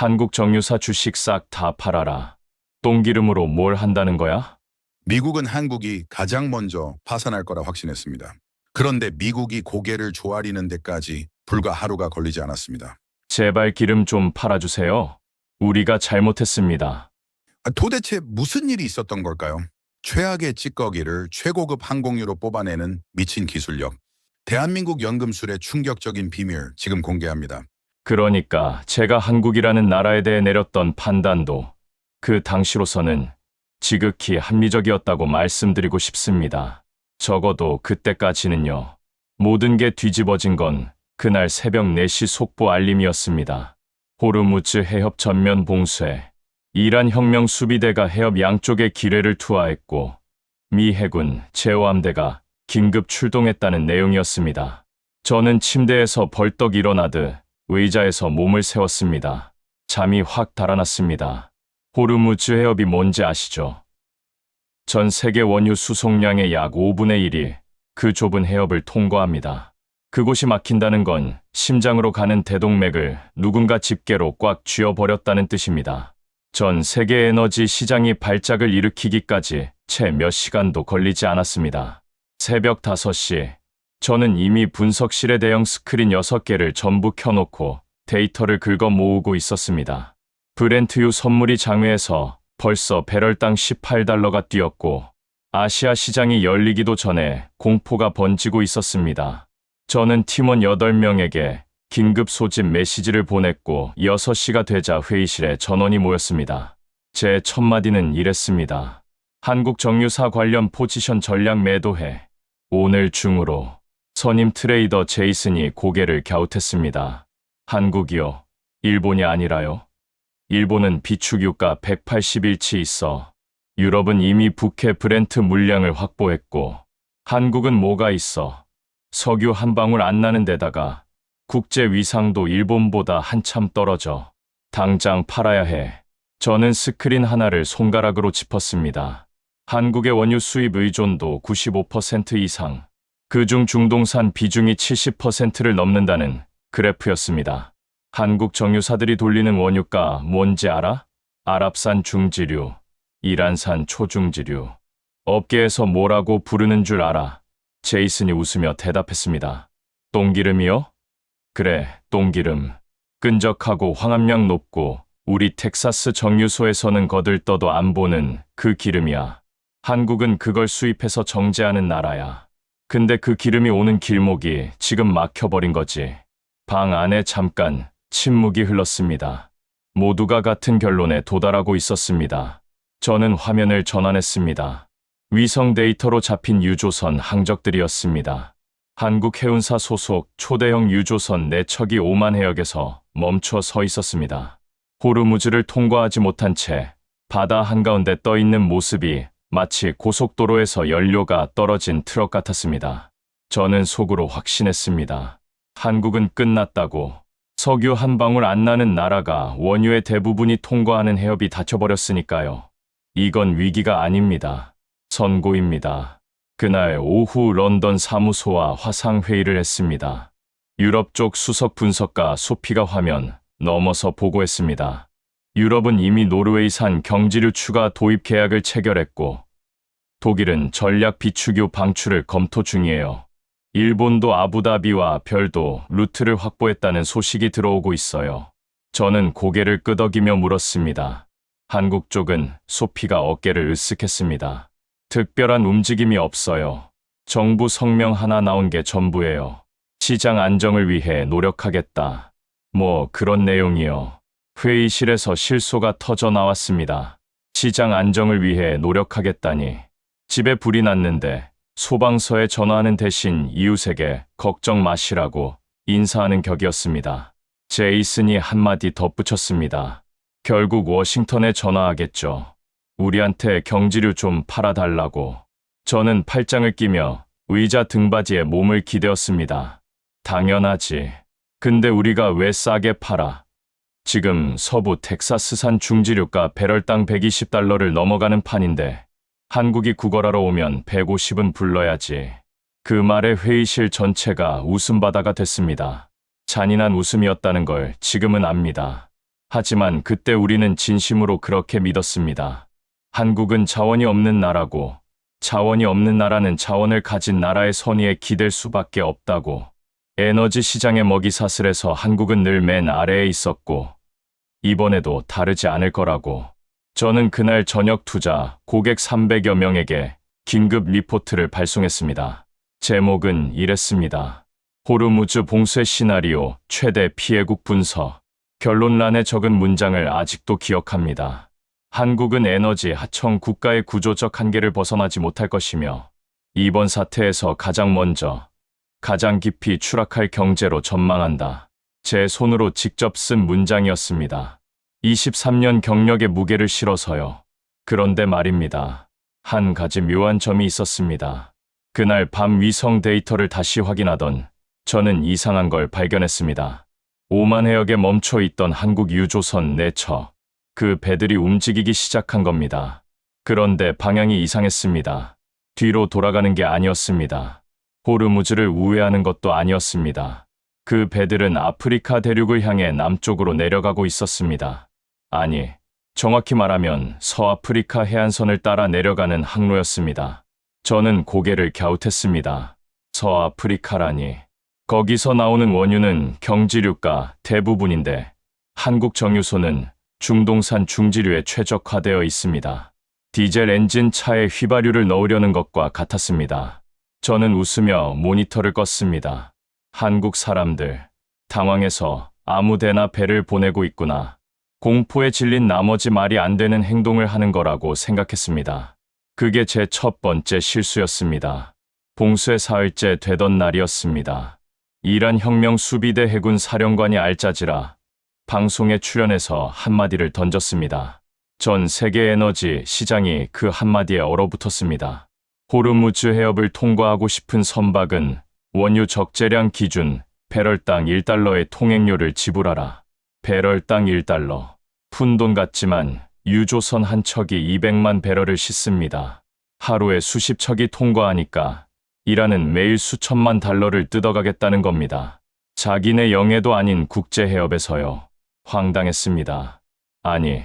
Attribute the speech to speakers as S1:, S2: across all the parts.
S1: 한국 정유사 주식 싹 다 팔아라. 똥기름으로 뭘 한다는 거야?
S2: 미국은 한국이 가장 먼저 파산할 거라 확신했습니다. 그런데 미국이 고개를 조아리는 데까지 불과 하루가 걸리지 않았습니다.
S1: 제발 기름 좀 팔아주세요. 우리가 잘못했습니다.
S2: 도대체 무슨 일이 있었던 걸까요? 최악의 찌꺼기를 최고급 항공유로 뽑아내는 미친 기술력. 대한민국 연금술의 충격적인 비밀 지금 공개합니다.
S1: 그러니까 제가 한국이라는 나라에 대해 내렸던 판단도 그 당시로서는 지극히 합리적이었다고 말씀드리고 싶습니다. 적어도 그때까지는요. 모든 게 뒤집어진 건 그날 새벽 4시 속보 알림이었습니다. 호르무즈 해협 전면 봉쇄. 이란 혁명 수비대가 해협 양쪽에 기뢰를 투하했고 미 해군 제어함대가 긴급 출동했다는 내용이었습니다. 저는 침대에서 벌떡 일어나듯 의자에서 몸을 세웠습니다. 잠이 확 달아났습니다. 호르무즈 해협이 뭔지 아시죠? 전 세계 원유 수송량의 약 5분의 1이 그 좁은 해협을 통과합니다. 그곳이 막힌다는 건 심장으로 가는 대동맥을 누군가 집게로 꽉 쥐어버렸다는 뜻입니다. 전 세계 에너지 시장이 발작을 일으키기까지 채 몇 시간도 걸리지 않았습니다. 새벽 5시, 저는 이미 분석실에 대형 스크린 6개를 전부 켜놓고 데이터를 긁어 모으고 있었습니다. 브렌트유 선물이 장외에서 벌써 배럴당 $18가 뛰었고 아시아 시장이 열리기도 전에 공포가 번지고 있었습니다. 저는 팀원 8명에게 긴급 소집 메시지를 보냈고 6시가 되자 회의실에 전원이 모였습니다. 제 첫 마디는 이랬습니다. 한국 정유사 관련 포지션 전략 매도해. 오늘 중으로. 선임 트레이더 제이슨이 고개를 갸웃했습니다. 한국이요? 일본이 아니라요? 일본은 비축유가 181치 있어. 유럽은 이미 북해 브렌트 물량을 확보했고 한국은 뭐가 있어. 석유 한 방울 안 나는 데다가 국제 위상도 일본보다 한참 떨어져. 당장 팔아야 해. 저는 스크린 하나를 손가락으로 짚었습니다. 한국의 원유 수입 의존도 95% 이상. 그중 중동산 비중이 70%를 넘는다는 그래프였습니다. 한국 정유사들이 돌리는 원유가 뭔지 알아? 아랍산 중지류, 이란산 초중지류. 업계에서 뭐라고 부르는 줄 알아? 제이슨이 웃으며 대답했습니다. 똥기름이요? 그래, 똥기름. 끈적하고 황함량 높고 우리 텍사스 정유소에서는 거들떠도 안 보는 그 기름이야. 한국은 그걸 수입해서 정제하는 나라야. 근데 그 기름이 오는 길목이 지금 막혀버린 거지. 방 안에 잠깐 침묵이 흘렀습니다. 모두가 같은 결론에 도달하고 있었습니다. 저는 화면을 전환했습니다. 위성 데이터로 잡힌 유조선 항적들이었습니다. 한국 해운사 소속 초대형 유조선 4척이 오만 해역에서 멈춰 서 있었습니다. 호르무즈를 통과하지 못한 채 바다 한가운데 떠 있는 모습이 마치 고속도로에서 연료가 떨어진 트럭 같았습니다. 저는 속으로 확신했습니다. 한국은 끝났다고. 석유 한 방울 안 나는 나라가 원유의 대부분이 통과하는 해협이 닫혀버렸으니까요. 이건 위기가 아닙니다. 선고입니다. 그날 오후 런던 사무소와 화상회의를 했습니다. 유럽 쪽 수석 분석가 소피가 화면 넘어서 보고했습니다. 유럽은 이미 노르웨이산 경지류 추가 도입 계약을 체결했고 독일은 전략 비축유 방출을 검토 중이에요. 일본도 아부다비와 별도 루트를 확보했다는 소식이 들어오고 있어요. 저는 고개를 끄덕이며 물었습니다. 한국 쪽은 소피가 어깨를 으쓱했습니다. 특별한 움직임이 없어요. 정부 성명 하나 나온 게 전부예요. 시장 안정을 위해 노력하겠다. 뭐 그런 내용이요. 회의실에서 실소가 터져 나왔습니다. 시장 안정을 위해 노력하겠다니. 집에 불이 났는데 소방서에 전화하는 대신 이웃에게 걱정 마시라고 인사하는 격이었습니다. 제이슨이 한마디 덧붙였습니다. 결국 워싱턴에 전화하겠죠. 우리한테 경지류 좀 팔아달라고. 저는 팔짱을 끼며 의자 등받이에 몸을 기대었습니다. 당연하지. 근데 우리가 왜 싸게 팔아? 지금 서부 텍사스산 중지류가 배럴당 $120를 넘어가는 판인데 한국이 구걸하러 오면 150은 불러야지. 그 말에 회의실 전체가 웃음바다가 됐습니다. 잔인한 웃음이었다는 걸 지금은 압니다. 하지만 그때 우리는 진심으로 그렇게 믿었습니다. 한국은 자원이 없는 나라고, 자원이 없는 나라는 자원을 가진 나라의 선의에 기댈 수밖에 없다고. 에너지 시장의 먹이사슬에서 한국은 늘 맨 아래에 있었고, 이번에도 다르지 않을 거라고. 저는 그날 저녁 투자 고객 300여 명에게 긴급 리포트를 발송했습니다. 제목은 이랬습니다. 호르무즈 봉쇄 시나리오 최대 피해국 분석. 결론란에 적은 문장을 아직도 기억합니다. 한국은 에너지 하청 국가의 구조적 한계를 벗어나지 못할 것이며 이번 사태에서 가장 먼저, 가장 깊이 추락할 경제로 전망한다. 제 손으로 직접 쓴 문장이었습니다. 23년 경력의 무게를 실어서요. 그런데 말입니다. 한 가지 묘한 점이 있었습니다. 그날 밤 위성 데이터를 다시 확인하던 저는 이상한 걸 발견했습니다. 오만 해역에 멈춰 있던 한국 유조선 4척. 그 배들이 움직이기 시작한 겁니다. 그런데 방향이 이상했습니다. 뒤로 돌아가는 게 아니었습니다. 호르무즈를 우회하는 것도 아니었습니다. 그 배들은 아프리카 대륙을 향해 남쪽으로 내려가고 있었습니다. 아니, 정확히 말하면 서아프리카 해안선을 따라 내려가는 항로였습니다. 저는 고개를 갸웃했습니다. 서아프리카라니. 거기서 나오는 원유는 경지류가 대부분인데 한국 정유소는 중동산 중지류에 최적화되어 있습니다. 디젤 엔진 차에 휘발유를 넣으려는 것과 같았습니다. 저는 웃으며 모니터를 껐습니다. 한국 사람들, 당황해서 아무데나 배를 보내고 있구나. 공포에 질린 나머지 말이 안 되는 행동을 하는 거라고 생각했습니다. 그게 제 첫 번째 실수였습니다. 봉쇄 사흘째 되던 날이었습니다. 이란 혁명 수비대 해군 사령관이 알자지라 방송에 출연해서 한마디를 던졌습니다. 전 세계 에너지 시장이 그 한마디에 얼어붙었습니다. 호르무즈 해협을 통과하고 싶은 선박은 원유 적재량 기준 배럴당 1달러의 통행료를 지불하라. 배럴당 1달러. 푼돈 같지만 유조선 한 척이 200만 배럴을 싣습니다. 하루에 수십 척이 통과하니까 이란은 매일 수천만 달러를 뜯어가겠다는 겁니다. 자기네 영해도 아닌 국제해협에서요. 황당했습니다. 아니,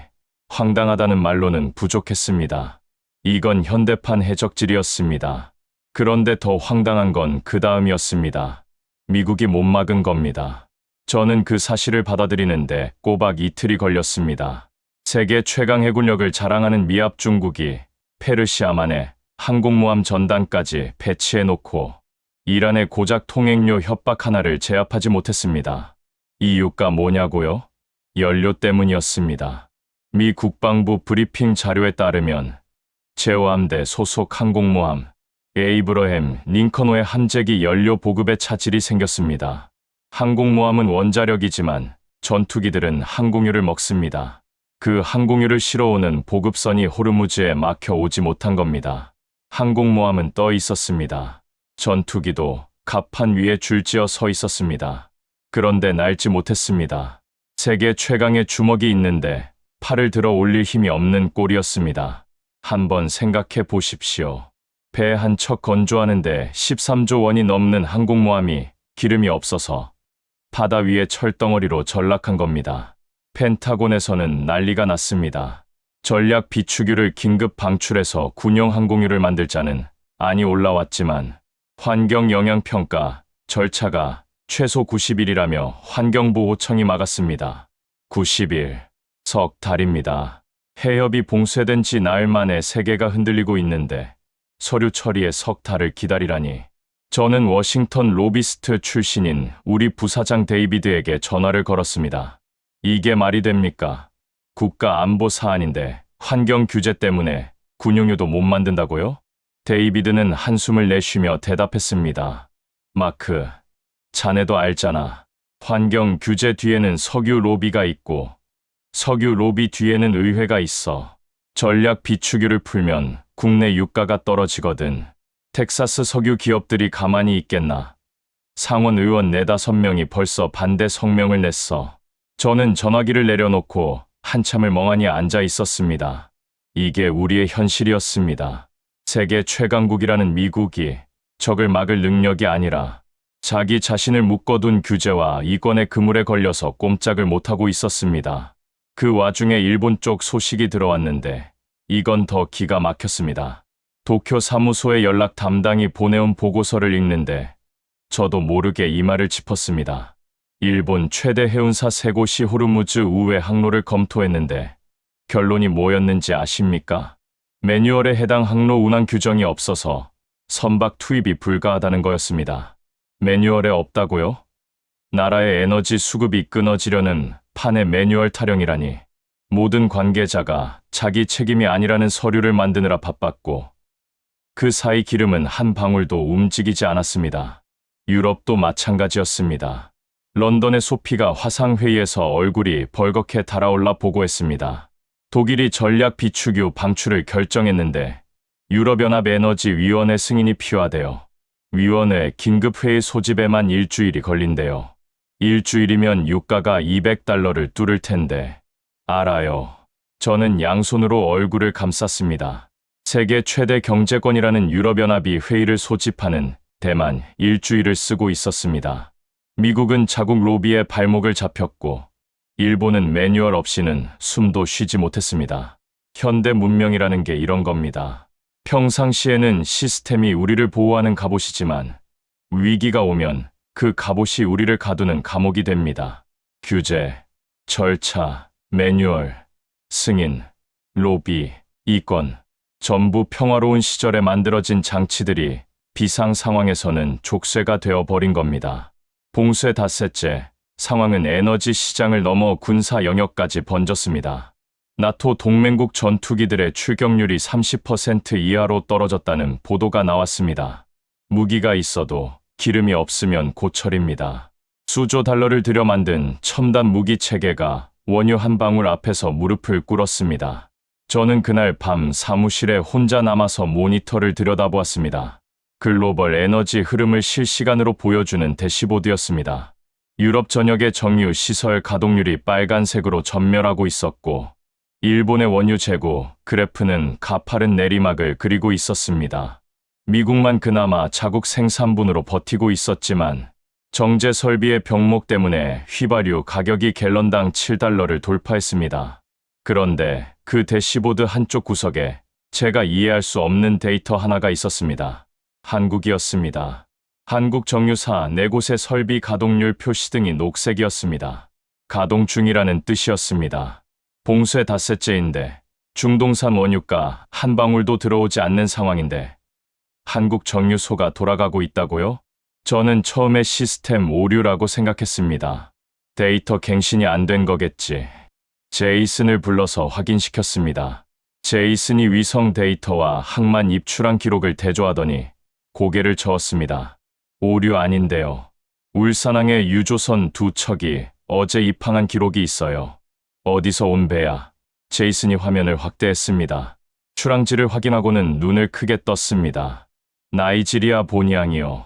S1: 황당하다는 말로는 부족했습니다. 이건 현대판 해적질이었습니다. 그런데 더 황당한 건 그 다음이었습니다. 미국이 못 막은 겁니다. 저는 그 사실을 받아들이는데 꼬박 이틀이 걸렸습니다. 세계 최강 해군력을 자랑하는 미합 중국이 페르시아만에 항공모함 전단까지 배치해놓고 이란의 고작 통행료 협박 하나를 제압하지 못했습니다. 이유가 뭐냐고요? 연료 때문이었습니다. 미 국방부 브리핑 자료에 따르면 제호함대 소속 항공모함 에이브러햄 링컨호의 함재기 연료 보급에 차질이 생겼습니다. 항공모함은 원자력이지만 전투기들은 항공유를 먹습니다. 그 항공유를 실어오는 보급선이 호르무즈에 막혀 오지 못한 겁니다. 항공모함은 떠 있었습니다. 전투기도 갑판 위에 줄지어 서 있었습니다. 그런데 날지 못했습니다. 세계 최강의 주먹이 있는데 팔을 들어 올릴 힘이 없는 꼴이었습니다. 한번 생각해 보십시오. 배 한 척 건조하는데 13조 원이 넘는 항공모함이 기름이 없어서 바다 위에 철덩어리로 전락한 겁니다. 펜타곤에서는 난리가 났습니다. 전략 비축유를 긴급 방출해서 군용 항공유를 만들자는 안이 올라왔지만 환경영향평가 절차가 최소 90일이라며 환경보호청이 막았습니다. 90일, 석 달입니다. 해협이 봉쇄된 지 나흘 만에 세계가 흔들리고 있는데 서류 처리에 석 달을 기다리라니. 저는 워싱턴 로비스트 출신인 우리 부사장 데이비드에게 전화를 걸었습니다. 이게 말이 됩니까? 국가 안보 사안인데 환경 규제 때문에 군용유도 못 만든다고요? 데이비드는 한숨을 내쉬며 대답했습니다. 마크, 자네도 알잖아. 환경 규제 뒤에는 석유 로비가 있고 석유 로비 뒤에는 의회가 있어. 전략 비축유를 풀면 국내 유가가 떨어지거든. 텍사스 석유 기업들이 가만히 있겠나. 상원 의원 4-5명이 벌써 반대 성명을 냈어. 저는 전화기를 내려놓고 한참을 멍하니 앉아 있었습니다. 이게 우리의 현실이었습니다. 세계 최강국이라는 미국이 적을 막을 능력이 아니라 자기 자신을 묶어둔 규제와 이권의 그물에 걸려서 꼼짝을 못하고 있었습니다. 그 와중에 일본 쪽 소식이 들어왔는데 이건 더 기가 막혔습니다. 도쿄 사무소의 연락 담당이 보내온 보고서를 읽는데 저도 모르게 이 말을 짚었습니다. 일본 최대 해운사 세고시 호르무즈 우회 항로를 검토했는데 결론이 뭐였는지 아십니까? 매뉴얼에 해당 항로 운항 규정이 없어서 선박 투입이 불가하다는 거였습니다. 매뉴얼에 없다고요? 나라의 에너지 수급이 끊어지려는 판의 매뉴얼 타령이라니. 모든 관계자가 자기 책임이 아니라는 서류를 만드느라 바빴고 그 사이 기름은 한 방울도 움직이지 않았습니다. 유럽도 마찬가지였습니다. 런던의 소피가 화상회의에서 얼굴이 벌겋게 달아올라 보고했습니다. 독일이 전략 비축유 방출을 결정했는데 유럽연합에너지위원회 승인이 필요하대요. 위원회 긴급회의 소집에만 일주일이 걸린대요. 일주일이면 유가가 $200를 뚫을 텐데. 알아요. 저는 양손으로 얼굴을 감쌌습니다. 세계 최대 경제권이라는 유럽연합이 회의를 소집하는 대만 일주일을 쓰고 있었습니다. 미국은 자국 로비에 발목을 잡혔고 일본은 매뉴얼 없이는 숨도 쉬지 못했습니다. 현대 문명이라는 게 이런 겁니다. 평상시에는 시스템이 우리를 보호하는 갑옷이지만 위기가 오면 그 갑옷이 우리를 가두는 감옥이 됩니다. 규제, 절차, 매뉴얼, 승인, 로비, 이권, 전부 평화로운 시절에 만들어진 장치들이 비상 상황에서는 족쇄가 되어버린 겁니다. 봉쇄 닷새째, 상황은 에너지 시장을 넘어 군사 영역까지 번졌습니다. 나토 동맹국 전투기들의 출격률이 30% 이하로 떨어졌다는 보도가 나왔습니다. 무기가 있어도 기름이 없으면 고철입니다. 수조 달러를 들여 만든 첨단 무기 체계가 원유 한 방울 앞에서 무릎을 꿇었습니다. 저는 그날 밤 사무실에 혼자 남아서 모니터를 들여다보았습니다. 글로벌 에너지 흐름을 실시간으로 보여주는 대시보드였습니다. 유럽 전역의 정유 시설 가동률이 빨간색으로 전멸하고 있었고 일본의 원유 재고 그래프는 가파른 내리막을 그리고 있었습니다. 미국만 그나마 자국 생산분으로 버티고 있었지만 정제 설비의 병목 때문에 휘발유 가격이 갤런당 $7를 돌파했습니다. 그런데 그 대시보드 한쪽 구석에 제가 이해할 수 없는 데이터 하나가 있었습니다. 한국이었습니다. 한국 정유사 4곳의 설비 가동률 표시등이 녹색이었습니다. 가동 중이라는 뜻이었습니다. 봉쇄 닷새째인데 중동산 원유가 한 방울도 들어오지 않는 상황인데 한국 정유소가 돌아가고 있다고요? 저는 처음에 시스템 오류라고 생각했습니다. 데이터 갱신이 안 된 거겠지. 제이슨을 불러서 확인시켰습니다. 제이슨이 위성 데이터와 항만 입출항 기록을 대조하더니 고개를 저었습니다. 오류 아닌데요. 울산항에 유조선 2척이 어제 입항한 기록이 있어요. 어디서 온 배야? 제이슨이 화면을 확대했습니다. 출항지를 확인하고는 눈을 크게 떴습니다. 나이지리아 본향이요.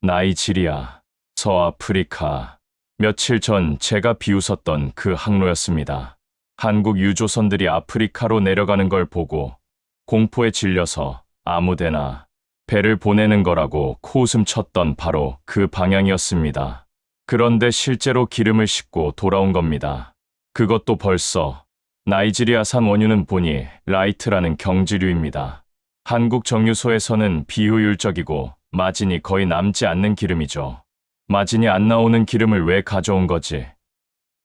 S1: 나이지리아, 서아프리카. 며칠 전 제가 비웃었던 그 항로였습니다. 한국 유조선들이 아프리카로 내려가는 걸 보고 공포에 질려서 아무데나 배를 보내는 거라고 코웃음 쳤던 바로 그 방향이었습니다. 그런데 실제로 기름을 싣고 돌아온 겁니다. 그것도 벌써 나이지리아산 원유는 보니 라이트라는 경지류입니다. 한국 정유소에서는 비효율적이고 마진이 거의 남지 않는 기름이죠. 마진이 안 나오는 기름을 왜 가져온 거지?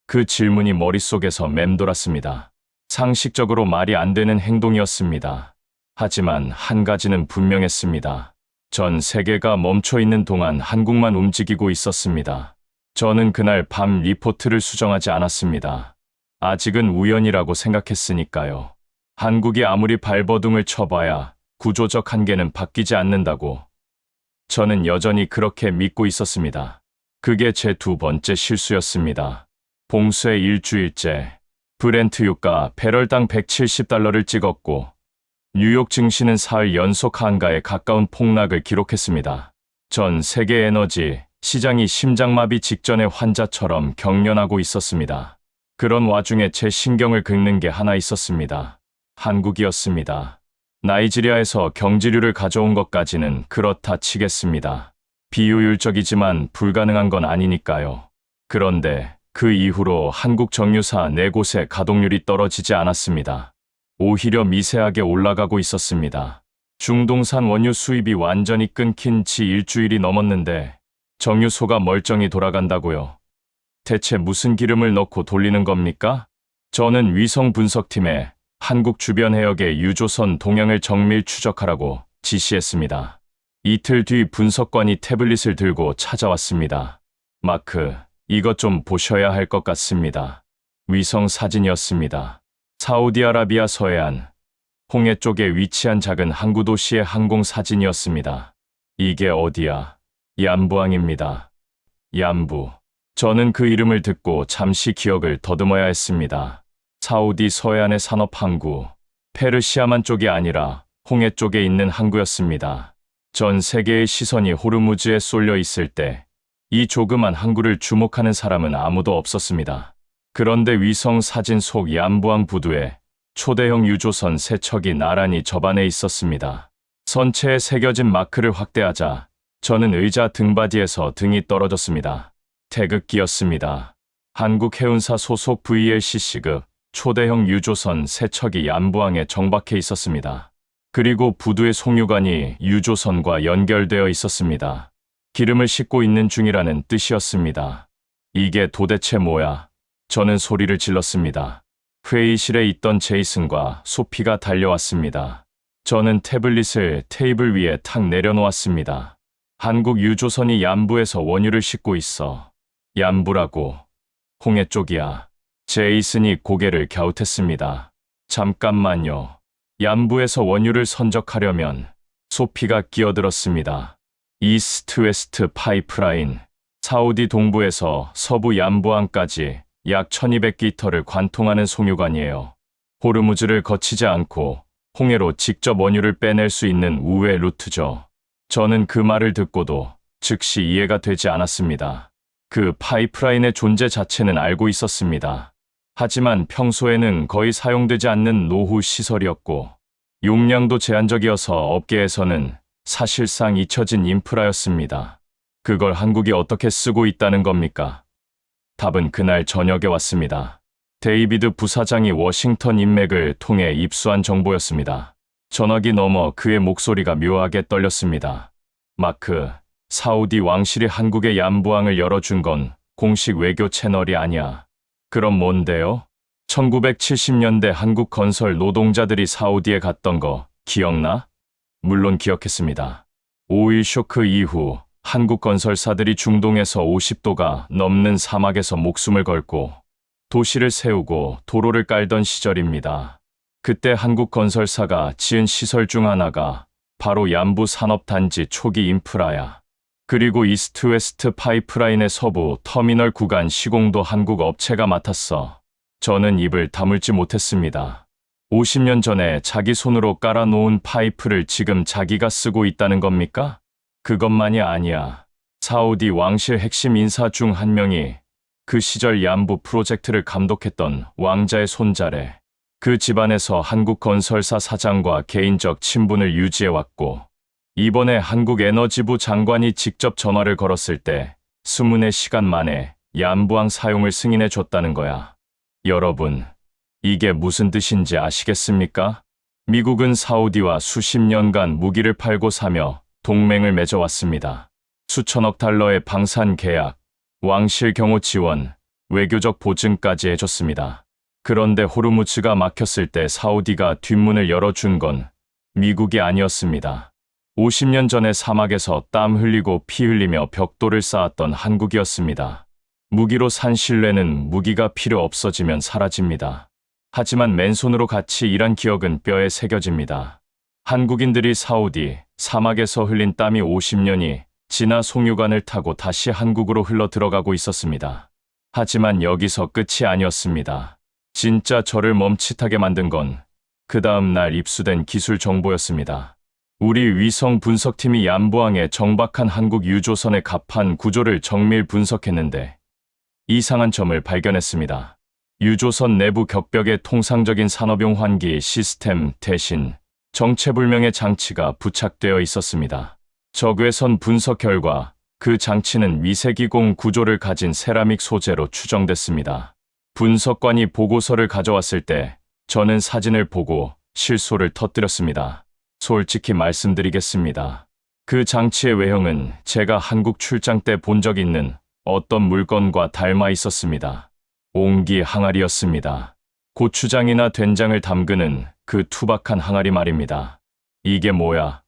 S1: 그 질문이 머릿속에서 맴돌았습니다. 상식적으로 말이 안 되는 행동이었습니다. 하지만 한 가지는 분명했습니다. 전 세계가 멈춰 있는 동안 한국만 움직이고 있었습니다. 저는 그날 밤 리포트를 수정하지 않았습니다. 아직은 우연이라고 생각했으니까요. 한국이 아무리 발버둥을 쳐봐야 구조적 한계는 바뀌지 않는다고. 저는 여전히 그렇게 믿고 있었습니다. 그게 제 두 번째 실수였습니다. 봉쇄 일주일째, 브렌트 유가 배럴당 $170를 찍었고 뉴욕 증시는 사흘 연속 한가에 가까운 폭락을 기록했습니다. 전 세계 에너지 시장이 심장마비 직전의 환자처럼 경련하고 있었습니다. 그런 와중에 제 신경을 긁는 게 하나 있었습니다. 한국이었습니다. 나이지리아에서 경지류를 가져온 것까지는 그렇다 치겠습니다. 비효율적이지만 불가능한 건 아니니까요. 그런데 그 이후로 한국 정유사 4곳의 가동률이 떨어지지 않았습니다. 오히려 미세하게 올라가고 있었습니다. 중동산 원유 수입이 완전히 끊긴 지 일주일이 넘었는데 정유소가 멀쩡히 돌아간다고요. 대체 무슨 기름을 넣고 돌리는 겁니까? 저는 위성 분석팀에 한국 주변 해역의 유조선 동향을 정밀 추적하라고 지시했습니다. 이틀 뒤 분석관이 태블릿을 들고 찾아왔습니다. 마크, 이것 좀 보셔야 할 것 같습니다. 위성 사진이었습니다. 사우디아라비아 서해안, 홍해 쪽에 위치한 작은 항구 도시의 항공 사진이었습니다. 이게 어디야? 얌부항입니다. 얌부. 저는 그 이름을 듣고 잠시 기억을 더듬어야 했습니다. 사우디 서해안의 산업 항구, 페르시아만 쪽이 아니라 홍해 쪽에 있는 항구였습니다. 전 세계의 시선이 호르무즈에 쏠려 있을 때 이 조그만 항구를 주목하는 사람은 아무도 없었습니다. 그런데 위성 사진 속 얌부항 부두에 초대형 유조선 3척이 나란히 접안해 있었습니다. 선체에 새겨진 마크를 확대하자 저는 의자 등받이에서 등이 떨어졌습니다. 태극기였습니다. 한국해운사 소속 VLCC급 초대형 유조선 3척이 얌부항에 정박해 있었습니다. 그리고 부두의 송유관이 유조선과 연결되어 있었습니다. 기름을 싣고 있는 중이라는 뜻이었습니다. 이게 도대체 뭐야? 저는 소리를 질렀습니다. 회의실에 있던 제이슨과 소피가 달려왔습니다. 저는 태블릿을 테이블 위에 탁 내려놓았습니다. 한국 유조선이 얌부에서 원유를 싣고 있어. 얌부라고. 홍해 쪽이야. 제이슨이 고개를 갸웃했습니다. 잠깐만요. 얌부에서 원유를 선적하려면 소피가 끼어들었습니다. 이스트 웨스트 파이프라인. 사우디 동부에서 서부 얌부항까지 약 1200기터를 관통하는 송유관이에요. 호르무즈를 거치지 않고 홍해로 직접 원유를 빼낼 수 있는 우회 루트죠. 저는 그 말을 듣고도 즉시 이해가 되지 않았습니다. 그 파이프라인의 존재 자체는 알고 있었습니다. 하지만 평소에는 거의 사용되지 않는 노후 시설이었고 용량도 제한적이어서 업계에서는 사실상 잊혀진 인프라였습니다. 그걸 한국이 어떻게 쓰고 있다는 겁니까? 답은 그날 저녁에 왔습니다. 데이비드 부사장이 워싱턴 인맥을 통해 입수한 정보였습니다. 전화기 너머 그의 목소리가 묘하게 떨렸습니다. 마크, 사우디 왕실이 한국의 얌부항을 열어준 건 공식 외교 채널이 아니야. 그럼 뭔데요? 1970년대 한국 건설 노동자들이 사우디에 갔던 거 기억나? 물론 기억했습니다. 5.1 쇼크 이후 한국 건설사들이 중동에서 50도가 넘는 사막에서 목숨을 걸고 도시를 세우고 도로를 깔던 시절입니다. 그때 한국 건설사가 지은 시설 중 하나가 바로 얌부 산업단지 초기 인프라야. 그리고 이스트 웨스트 파이프라인의 서부 터미널 구간 시공도 한국 업체가 맡았어. 저는 입을 다물지 못했습니다. 50년 전에 자기 손으로 깔아놓은 파이프를 지금 자기가 쓰고 있다는 겁니까? 그것만이 아니야. 사우디 왕실 핵심 인사 중 한 명이 그 시절 얌부 프로젝트를 감독했던 왕자의 손자래. 그 집안에서 한국 건설사 사장과 개인적 친분을 유지해왔고 이번에 한국에너지부 장관이 직접 전화를 걸었을 때 수문의 시간 만에 얌부항 사용을 승인해줬다는 거야. 여러분, 이게 무슨 뜻인지 아시겠습니까? 미국은 사우디와 수십 년간 무기를 팔고 사며 동맹을 맺어왔습니다. 수천억 달러의 방산 계약, 왕실 경호 지원, 외교적 보증까지 해줬습니다. 그런데 호르무즈가 막혔을 때 사우디가 뒷문을 열어준 건 미국이 아니었습니다. 50년 전에 사막에서 땀 흘리고 피 흘리며 벽돌을 쌓았던 한국이었습니다. 무기로 산 신뢰는 무기가 필요 없어지면 사라집니다. 하지만 맨손으로 같이 일한 기억은 뼈에 새겨집니다. 한국인들이 사우디, 사막에서 흘린 땀이 50년이 지나 송유관을 타고 다시 한국으로 흘러 들어가고 있었습니다. 하지만 여기서 끝이 아니었습니다. 진짜 저를 멈칫하게 만든 건 그 다음 날 입수된 기술 정보였습니다. 우리 위성 분석팀이 얌부항에 정박한 한국 유조선의 갑판 구조를 정밀 분석했는데 이상한 점을 발견했습니다. 유조선 내부 격벽에 통상적인 산업용 환기 시스템 대신 정체불명의 장치가 부착되어 있었습니다. 적외선 분석 결과 그 장치는 미세기공 구조를 가진 세라믹 소재로 추정됐습니다. 분석관이 보고서를 가져왔을 때 저는 사진을 보고 실소를 터뜨렸습니다. 솔직히 말씀드리겠습니다. 그 장치의 외형은 제가 한국 출장 때 본 적 있는 어떤 물건과 닮아 있었습니다. 옹기 항아리였습니다. 고추장이나 된장을 담그는 그 투박한 항아리 말입니다. 이게 뭐야?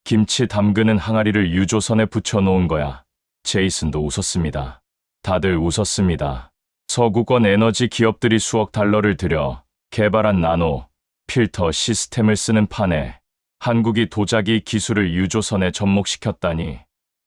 S1: 김치 담그는 항아리를 유조선에 붙여놓은 거야. 제이슨도 웃었습니다. 다들 웃었습니다. 서구권 에너지 기업들이 수억 달러를 들여 개발한 나노 필터 시스템을 쓰는 판에 한국이 도자기 기술을 유조선에 접목시켰다니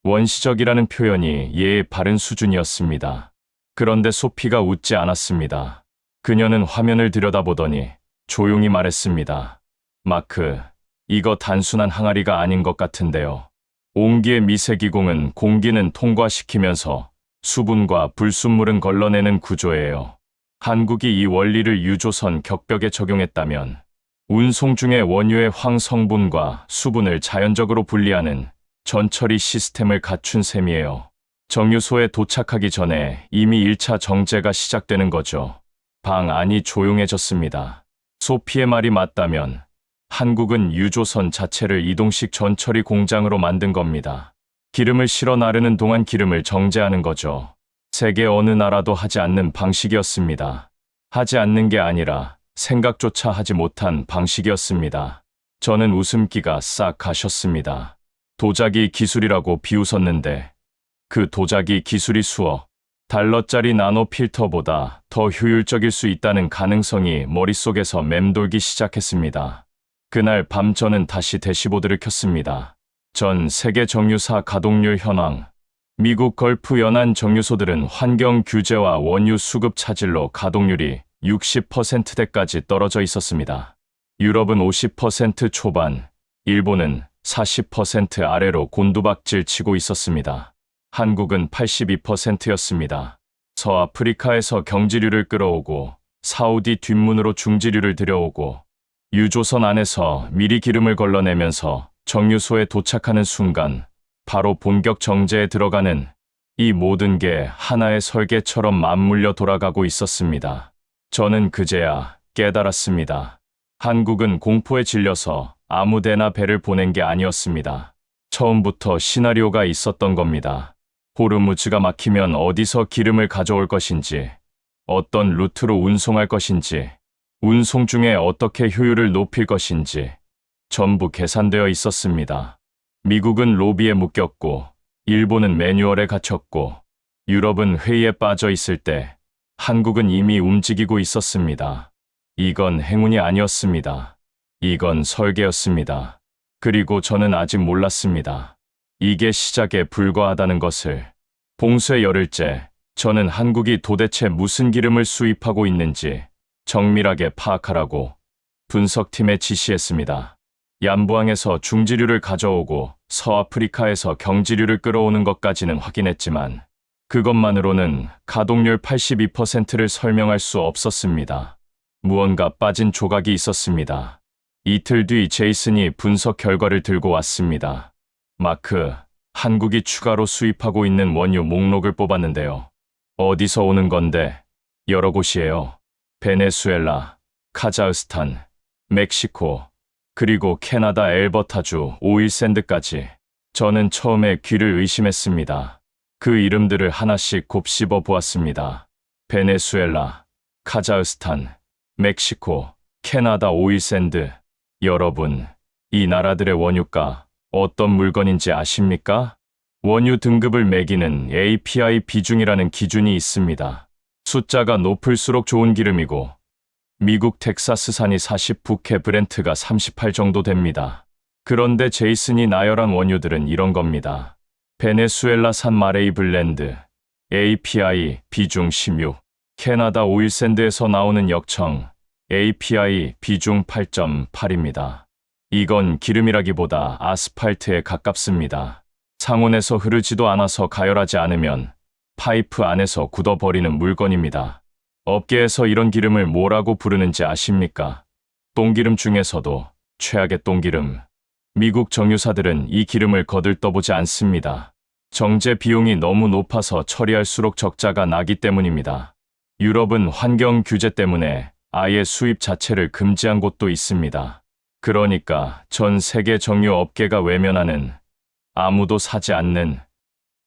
S1: 원시적이라는 표현이 예의 바른 수준이었습니다. 그런데 소피가 웃지 않았습니다. 그녀는 화면을 들여다보더니 조용히 말했습니다. 마크, 이거 단순한 항아리가 아닌 것 같은데요. 옹기의 미세기공은 공기는 통과시키면서 수분과 불순물은 걸러내는 구조예요. 한국이 이 원리를 유조선 격벽에 적용했다면 운송 중에 원유의 황 성분과 수분을 자연적으로 분리하는 전처리 시스템을 갖춘 셈이에요. 정유소에 도착하기 전에 이미 1차 정제가 시작되는 거죠. 방 안이 조용해졌습니다. 소피의 말이 맞다면 한국은 유조선 자체를 이동식 전처리 공장으로 만든 겁니다. 기름을 실어 나르는 동안 기름을 정제하는 거죠. 세계 어느 나라도 하지 않는 방식이었습니다. 하지 않는 게 아니라 생각조차 하지 못한 방식이었습니다. 저는 웃음기가 싹 가셨습니다. 도자기 기술이라고 비웃었는데 그 도자기 기술이 수억 달러짜리 나노 필터보다 더 효율적일 수 있다는 가능성이 머릿속에서 맴돌기 시작했습니다. 그날 밤 저는 다시 대시보드를 켰습니다. 전 세계 정유사 가동률 현황. 미국 걸프 연안 정유소들은 환경 규제와 원유 수급 차질로 가동률이 60%대까지 떨어져 있었습니다. 유럽은 50% 초반, 일본은 40% 아래로 곤두박질 치고 있었습니다. 한국은 82%였습니다. 서아프리카에서 경지류를 끌어오고 사우디 뒷문으로 중지류를 들여오고 유조선 안에서 미리 기름을 걸러내면서 정유소에 도착하는 순간 바로 본격 정제에 들어가는 이 모든 게 하나의 설계처럼 맞물려 돌아가고 있었습니다. 저는 그제야 깨달았습니다. 한국은 공포에 질려서 아무데나 배를 보낸 게 아니었습니다. 처음부터 시나리오가 있었던 겁니다. 호르무즈가 막히면 어디서 기름을 가져올 것인지, 어떤 루트로 운송할 것인지, 운송 중에 어떻게 효율을 높일 것인지 전부 계산되어 있었습니다. 미국은 로비에 묶였고, 일본은 매뉴얼에 갇혔고, 유럽은 회의에 빠져 있을 때 한국은 이미 움직이고 있었습니다. 이건 행운이 아니었습니다. 이건 설계였습니다. 그리고 저는 아직 몰랐습니다. 이게 시작에 불과하다는 것을. 봉쇄 열흘째, 저는 한국이 도대체 무슨 기름을 수입하고 있는지 정밀하게 파악하라고 분석팀에 지시했습니다. 얀부항에서 중지류를 가져오고 서아프리카에서 경지류를 끌어오는 것까지는 확인했지만 그것만으로는 가동률 82%를 설명할 수 없었습니다. 무언가 빠진 조각이 있었습니다. 이틀 뒤 제이슨이 분석 결과를 들고 왔습니다. 마크, 한국이 추가로 수입하고 있는 원유 목록을 뽑았는데요. 어디서 오는 건데? 여러 곳이에요. 베네수엘라, 카자흐스탄, 멕시코, 그리고 캐나다 엘버타주 오일샌드까지. 저는 처음에 귀를 의심했습니다. 그 이름들을 하나씩 곱씹어 보았습니다. 베네수엘라, 카자흐스탄, 멕시코, 캐나다 오일샌드. 여러분, 이 나라들의 원유가 어떤 물건인지 아십니까? 원유 등급을 매기는 API 비중이라는 기준이 있습니다. 숫자가 높을수록 좋은 기름이고 미국 텍사스산이 40, 북해 브렌트가 38 정도 됩니다. 그런데 제이슨이 나열한 원유들은 이런 겁니다. 베네수엘라산 마레이 블렌드, API 비중 16, 캐나다 오일샌드에서 나오는 역청, API 비중 8.8입니다. 이건 기름이라기보다 아스팔트에 가깝습니다. 상온에서 흐르지도 않아서 가열하지 않으면 파이프 안에서 굳어버리는 물건입니다. 업계에서 이런 기름을 뭐라고 부르는지 아십니까? 똥기름 중에서도 최악의 똥기름. 미국 정유사들은 이 기름을 거들떠보지 않습니다. 정제 비용이 너무 높아서 처리할수록 적자가 나기 때문입니다. 유럽은 환경 규제 때문에 아예 수입 자체를 금지한 곳도 있습니다. 그러니까 전 세계 정유 업계가 외면하는, 아무도 사지 않는,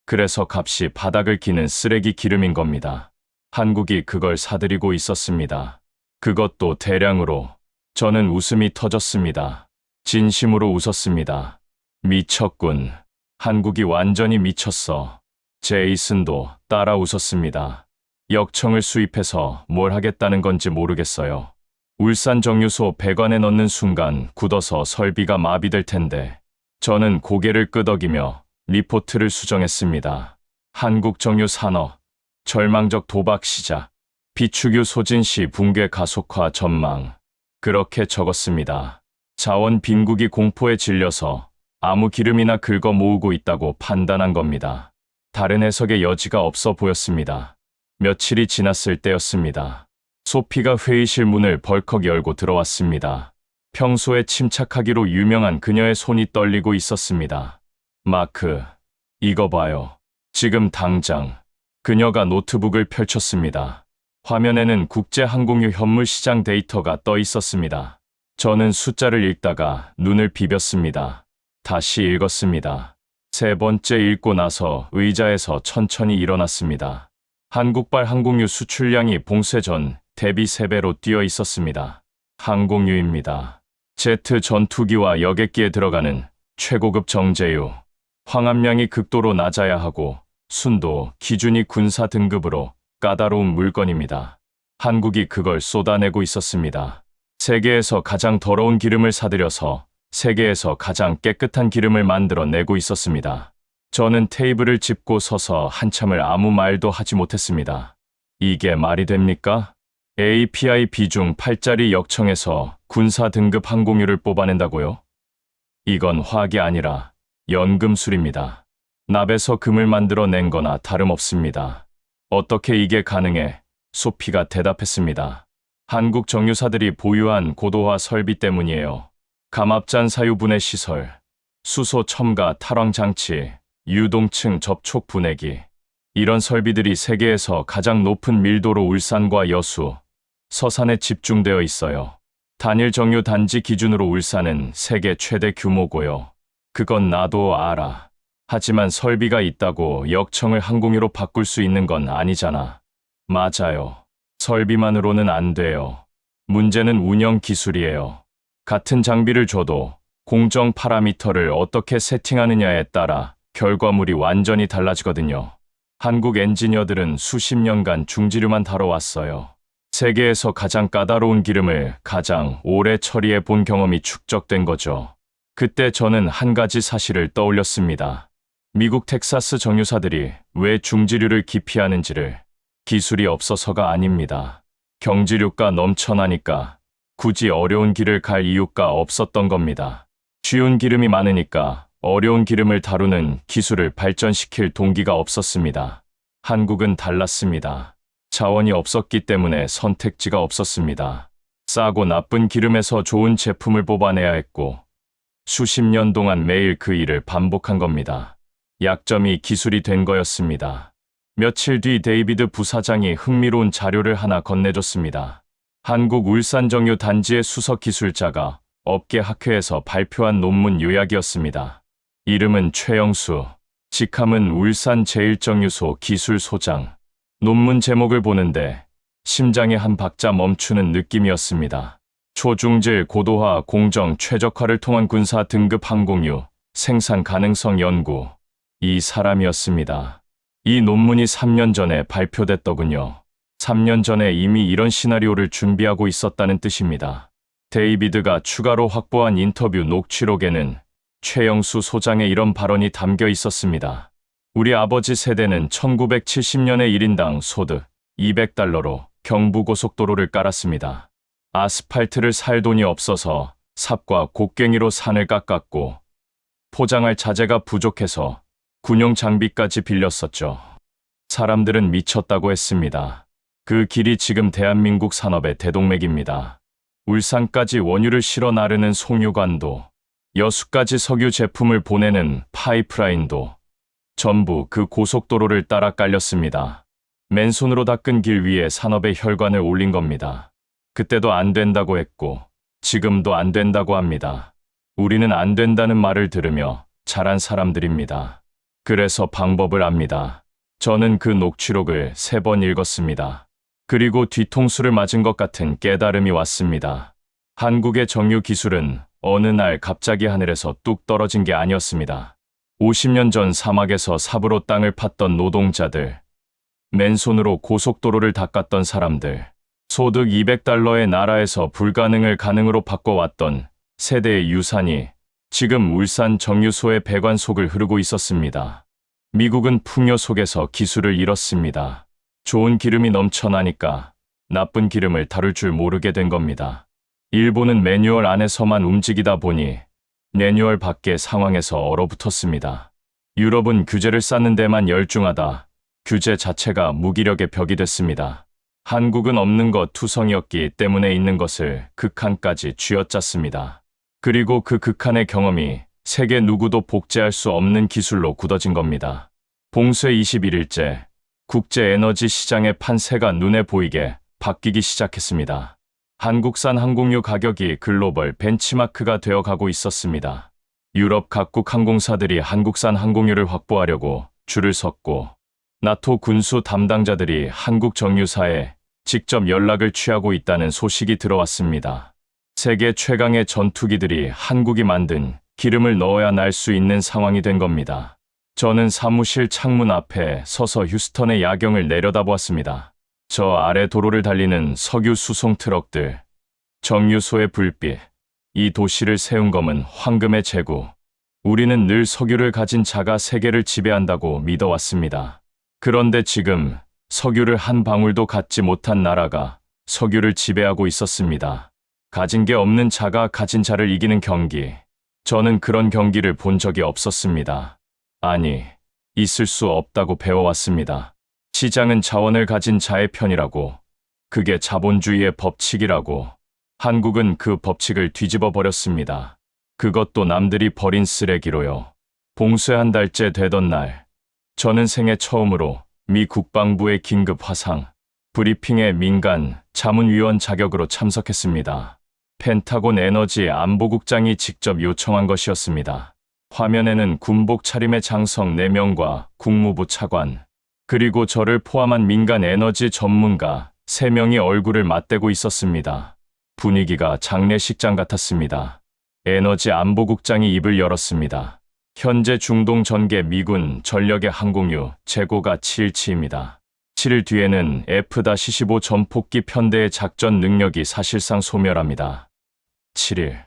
S1: 그래서 값이 바닥을 기는 쓰레기 기름인 겁니다. 한국이 그걸 사들이고 있었습니다. 그것도 대량으로. 저는 웃음이 터졌습니다. 진심으로 웃었습니다. 미쳤군. 한국이 완전히 미쳤어. 제이슨도 따라 웃었습니다. 역청을 수입해서 뭘 하겠다는 건지 모르겠어요. 울산 정유소 배관에 넣는 순간 굳어서 설비가 마비될 텐데. 저는 고개를 끄덕이며 리포트를 수정했습니다. 한국 정유 산업, 절망적 도박 시작, 비축유 소진 시 붕괴 가속화 전망. 그렇게 적었습니다. 자원 빈국이 공포에 질려서 아무 기름이나 긁어 모으고 있다고 판단한 겁니다. 다른 해석의 여지가 없어 보였습니다. 며칠이 지났을 때였습니다. 소피가 회의실 문을 벌컥 열고 들어왔습니다. 평소에 침착하기로 유명한 그녀의 손이 떨리고 있었습니다. 마크, 이거 봐요. 지금 당장. 그녀가 노트북을 펼쳤습니다. 화면에는 국제항공유 현물시장 데이터가 떠 있었습니다. 저는 숫자를 읽다가 눈을 비볐습니다. 다시 읽었습니다. 세 번째 읽고 나서 의자에서 천천히 일어났습니다. 한국발 항공유 수출량이 봉쇄 전 대비 3배로 뛰어 있었습니다. 항공유입니다. 제트 전투기와 여객기에 들어가는 최고급 정제유. 황합량이 극도로 낮아야 하고 순도, 기준이 군사 등급으로 까다로운 물건입니다. 한국이 그걸 쏟아내고 있었습니다. 세계에서 가장 더러운 기름을 사들여서 세계에서 가장 깨끗한 기름을 만들어내고 있었습니다. 저는 테이블을 짚고 서서 한참을 아무 말도 하지 못했습니다. 이게 말이 됩니까? API 비중 8짜리 역청에서 군사 등급 항공유를 뽑아낸다고요? 이건 화학이 아니라 연금술입니다. 납에서 금을 만들어낸 거나 다름없습니다. 어떻게 이게 가능해? 소피가 대답했습니다. 한국 정유사들이 보유한 고도화 설비 때문이에요. 감압잔 사유분해 시설, 수소 첨가 탈황 장치, 유동층 접촉 분해기. 이런 설비들이 세계에서 가장 높은 밀도로 울산과 여수, 서산에 집중되어 있어요. 단일 정유 단지 기준으로 울산은 세계 최대 규모고요. 그건 나도 알아. 하지만 설비가 있다고 역청을 항공유로 바꿀 수 있는 건 아니잖아. 맞아요. 설비만으로는 안 돼요. 문제는 운영 기술이에요. 같은 장비를 줘도 공정 파라미터를 어떻게 세팅하느냐에 따라 결과물이 완전히 달라지거든요. 한국 엔지니어들은 수십 년간 중지류만 다뤄왔어요. 세계에서 가장 까다로운 기름을 가장 오래 처리해 본 경험이 축적된 거죠. 그때 저는 한 가지 사실을 떠올렸습니다. 미국 텍사스 정유사들이 왜 중지류를 기피하는지를. 기술이 없어서가 아닙니다. 경지류가 넘쳐나니까 굳이 어려운 길을 갈 이유가 없었던 겁니다. 쉬운 기름이 많으니까 어려운 기름을 다루는 기술을 발전시킬 동기가 없었습니다. 한국은 달랐습니다. 자원이 없었기 때문에 선택지가 없었습니다. 싸고 나쁜 기름에서 좋은 제품을 뽑아내야 했고 수십 년 동안 매일 그 일을 반복한 겁니다. 약점이 기술이 된 거였습니다. 며칠 뒤 데이비드 부사장이 흥미로운 자료를 하나 건네줬습니다. 한국 울산정유 단지의 수석 기술자가 업계 학회에서 발표한 논문 요약이었습니다. 이름은 최영수, 직함은 울산 제1정유소 기술소장. 논문 제목을 보는데 심장이 한 박자 멈추는 느낌이었습니다. 초중질 고도화 공정 최적화를 통한 군사 등급 항공유 생산 가능성 연구. 이 사람이었습니다. 이 논문이 3년 전에 발표됐더군요. 3년 전에 이미 이런 시나리오를 준비하고 있었다는 뜻입니다. 데이비드가 추가로 확보한 인터뷰 녹취록에는 최영수 소장의 이런 발언이 담겨 있었습니다. 우리 아버지 세대는 1970년에 1인당 소득 $200로 경부고속도로를 깔았습니다. 아스팔트를 살 돈이 없어서 삽과 곡괭이로 산을 깎았고 포장할 자재가 부족해서 군용 장비까지 빌렸었죠. 사람들은 미쳤다고 했습니다. 그 길이 지금 대한민국 산업의 대동맥입니다. 울산까지 원유를 실어 나르는 송유관도, 여수까지 석유 제품을 보내는 파이프라인도, 전부 그 고속도로를 따라 깔렸습니다. 맨손으로 닦은 길 위에 산업의 혈관을 올린 겁니다. 그때도 안 된다고 했고 지금도 안 된다고 합니다. 우리는 안 된다는 말을 들으며 자란 사람들입니다. 그래서 방법을 압니다. 저는 그 녹취록을 3번 읽었습니다. 그리고 뒤통수를 맞은 것 같은 깨달음이 왔습니다. 한국의 정유 기술은 어느 날 갑자기 하늘에서 뚝 떨어진 게 아니었습니다. 50년 전 사막에서 삽으로 땅을 팠던 노동자들, 맨손으로 고속도로를 닦았던 사람들, 소득 200달러의 나라에서 불가능을 가능으로 바꿔왔던 세대의 유산이 지금 울산 정유소의 배관 속을 흐르고 있었습니다. 미국은 풍요 속에서 기술을 잃었습니다. 좋은 기름이 넘쳐나니까 나쁜 기름을 다룰 줄 모르게 된 겁니다. 일본은 매뉴얼 안에서만 움직이다 보니 매뉴얼 밖의 상황에서 얼어붙었습니다. 유럽은 규제를 쌓는 데만 열중하다 규제 자체가 무기력의 벽이 됐습니다. 한국은 없는 것 투성이었기 때문에 있는 것을 극한까지 쥐어짰습니다. 그리고 그 극한의 경험이 세계 누구도 복제할 수 없는 기술로 굳어진 겁니다. 봉쇄 21일째, 국제 에너지 시장의 판세가 눈에 보이게 바뀌기 시작했습니다. 한국산 항공유 가격이 글로벌 벤치마크가 되어가고 있었습니다. 유럽 각국 항공사들이 한국산 항공유를 확보하려고 줄을 섰고 나토 군수 담당자들이 한국 정유사에 직접 연락을 취하고 있다는 소식이 들어왔습니다. 세계 최강의 전투기들이 한국이 만든 기름을 넣어야 날 수 있는 상황이 된 겁니다. 저는 사무실 창문 앞에 서서 휴스턴의 야경을 내려다보았습니다. 저 아래 도로를 달리는 석유 수송 트럭들, 정유소의 불빛, 이 도시를 세운 검은 황금의 제구. 우리는 늘 석유를 가진 자가 세계를 지배한다고 믿어왔습니다. 그런데 지금 석유를 한 방울도 갖지 못한 나라가 석유를 지배하고 있었습니다. 가진 게 없는 자가 가진 자를 이기는 경기. 저는 그런 경기를 본 적이 없었습니다. 아니, 있을 수 없다고 배워왔습니다. 시장은 자원을 가진 자의 편이라고. 그게 자본주의의 법칙이라고. 한국은 그 법칙을 뒤집어 버렸습니다. 그것도 남들이 버린 쓰레기로요. 봉쇄 한 달째 되던 날, 저는 생애 처음으로 미 국방부의 긴급 화상, 브리핑에 민간 자문위원 자격으로 참석했습니다. 펜타곤 에너지 안보국장이 직접 요청한 것이었습니다. 화면에는 군복 차림의 장성 4명과 국무부 차관, 그리고 저를 포함한 민간 에너지 전문가 3명이 얼굴을 맞대고 있었습니다. 분위기가 장례식장 같았습니다. 에너지 안보국장이 입을 열었습니다. 현재 중동 전개 미군 전력의 항공유 재고가 7일치입니다. 7일 뒤에는 F-15 전폭기 편대의 작전 능력이 사실상 소멸합니다. 7일,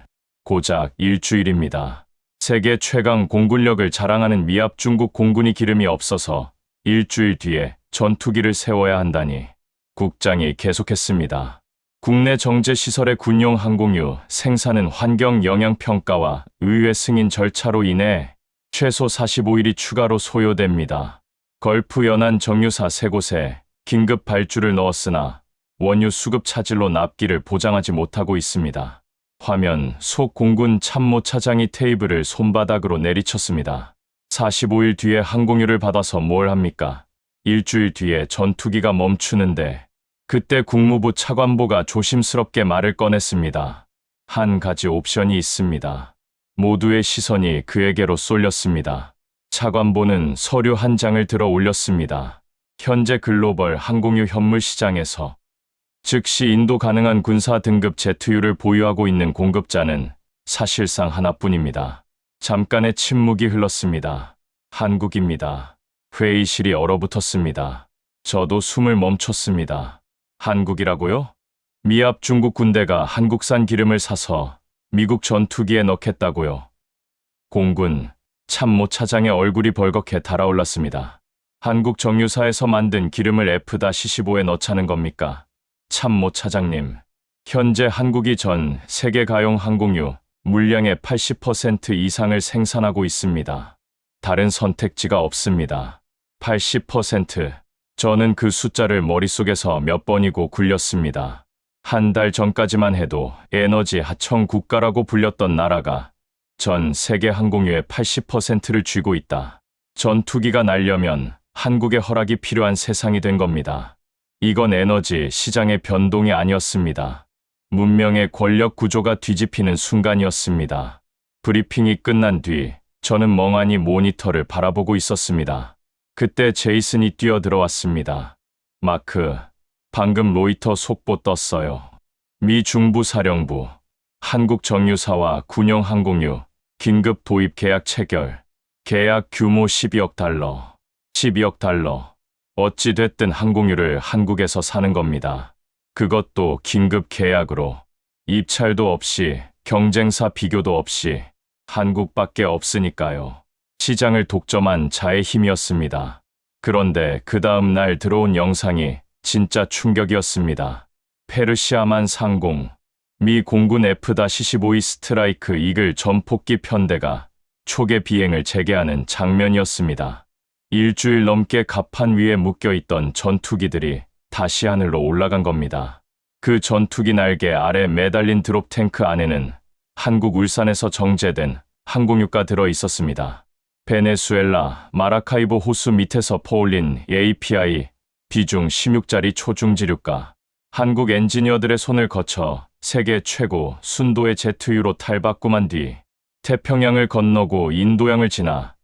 S1: 고작 일주일입니다. 세계 최강 공군력을 자랑하는 미합 중국 공군이 기름이 없어서 일주일 뒤에 전투기를 세워야 한다니. 국장이 계속했습니다. 국내 정제시설의 군용 항공유 생산은 환경 영향평가와 의회 승인 절차로 인해 최소 45일이 추가로 소요됩니다. 걸프 연안 정유사 3곳에 긴급 발주를 넣었으나 원유 수급 차질로 납기를 보장하지 못하고 있습니다. 화면 속 공군 참모차장이 테이블을 손바닥으로 내리쳤습니다. 45일 뒤에 항공유를 받아서 뭘 합니까? 일주일 뒤에 전투기가 멈추는데 그때 국무부 차관보가 조심스럽게 말을 꺼냈습니다. 한 가지 옵션이 있습니다. 모두의 시선이 그에게로 쏠렸습니다. 차관보는 서류 한 장을 들어 올렸습니다. 현재 글로벌 항공유 현물 시장에서 즉시 인도 가능한 군사 등급 제트유를 보유하고 있는 공급자는 사실상 하나뿐입니다. 잠깐의 침묵이 흘렀습니다. 한국입니다. 회의실이 얼어붙었습니다. 저도 숨을 멈췄습니다. 한국이라고요? 미합 중국 군대가 한국산 기름을 사서 미국 전투기에 넣겠다고요. 공군 참모차장의 얼굴이 벌겋게 달아올랐습니다. 한국 정유사에서 만든 기름을 F-15에 넣자는 겁니까? 참모차장님, 현재 한국이 전 세계 가용 항공유 물량의 80% 이상을 생산하고 있습니다. 다른 선택지가 없습니다. 80%. 저는 그 숫자를 머릿속에서 몇 번이고 굴렸습니다. 한 달 전까지만 해도 에너지 하청 국가라고 불렸던 나라가 전 세계 항공유의 80%를 쥐고 있다. 전투기가 날려면 한국의 허락이 필요한 세상이 된 겁니다. 이건 에너지 시장의 변동이 아니었습니다. 문명의 권력 구조가 뒤집히는 순간이었습니다. 브리핑이 끝난 뒤 저는 멍하니 모니터를 바라보고 있었습니다. 그때 제이슨이 뛰어들어왔습니다. 마크, 방금 로이터 속보 떴어요. 미 중부사령부, 한국 정유사와 군용항공유, 긴급 도입 계약 체결. 계약 규모 12억 달러. 12억 달러. 어찌됐든 항공유를 한국에서 사는 겁니다. 그것도 긴급 계약으로. 입찰도 없이, 경쟁사 비교도 없이, 한국밖에 없으니까요. 시장을 독점한 자의 힘이었습니다. 그런데 그 다음 날 들어온 영상이 진짜 충격이었습니다. 페르시아만 상공, 미 공군 F-15E 스트라이크 이글 전폭기 편대가 초계 비행을 재개하는 장면이었습니다. 일주일 넘게 갑판 위에 묶여있던 전투기들이 다시 하늘로 올라간 겁니다. 그 전투기 날개 아래 매달린 드롭 탱크 안에는 한국 울산에서 정제된 항공유가 들어 있었습니다. 베네수엘라 마라카이보 호수 밑에서 퍼올린 API 비중 16짜리 초중지류가. 한국 엔지니어들의 손을 거쳐 세계 최고 순도의 제트유로 탈바꿈한 뒤 태평양을 건너고 인도양을 지나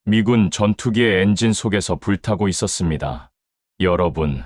S1: 미군 전투기의 엔진 속에서 불타고 있었습니다. 여러분,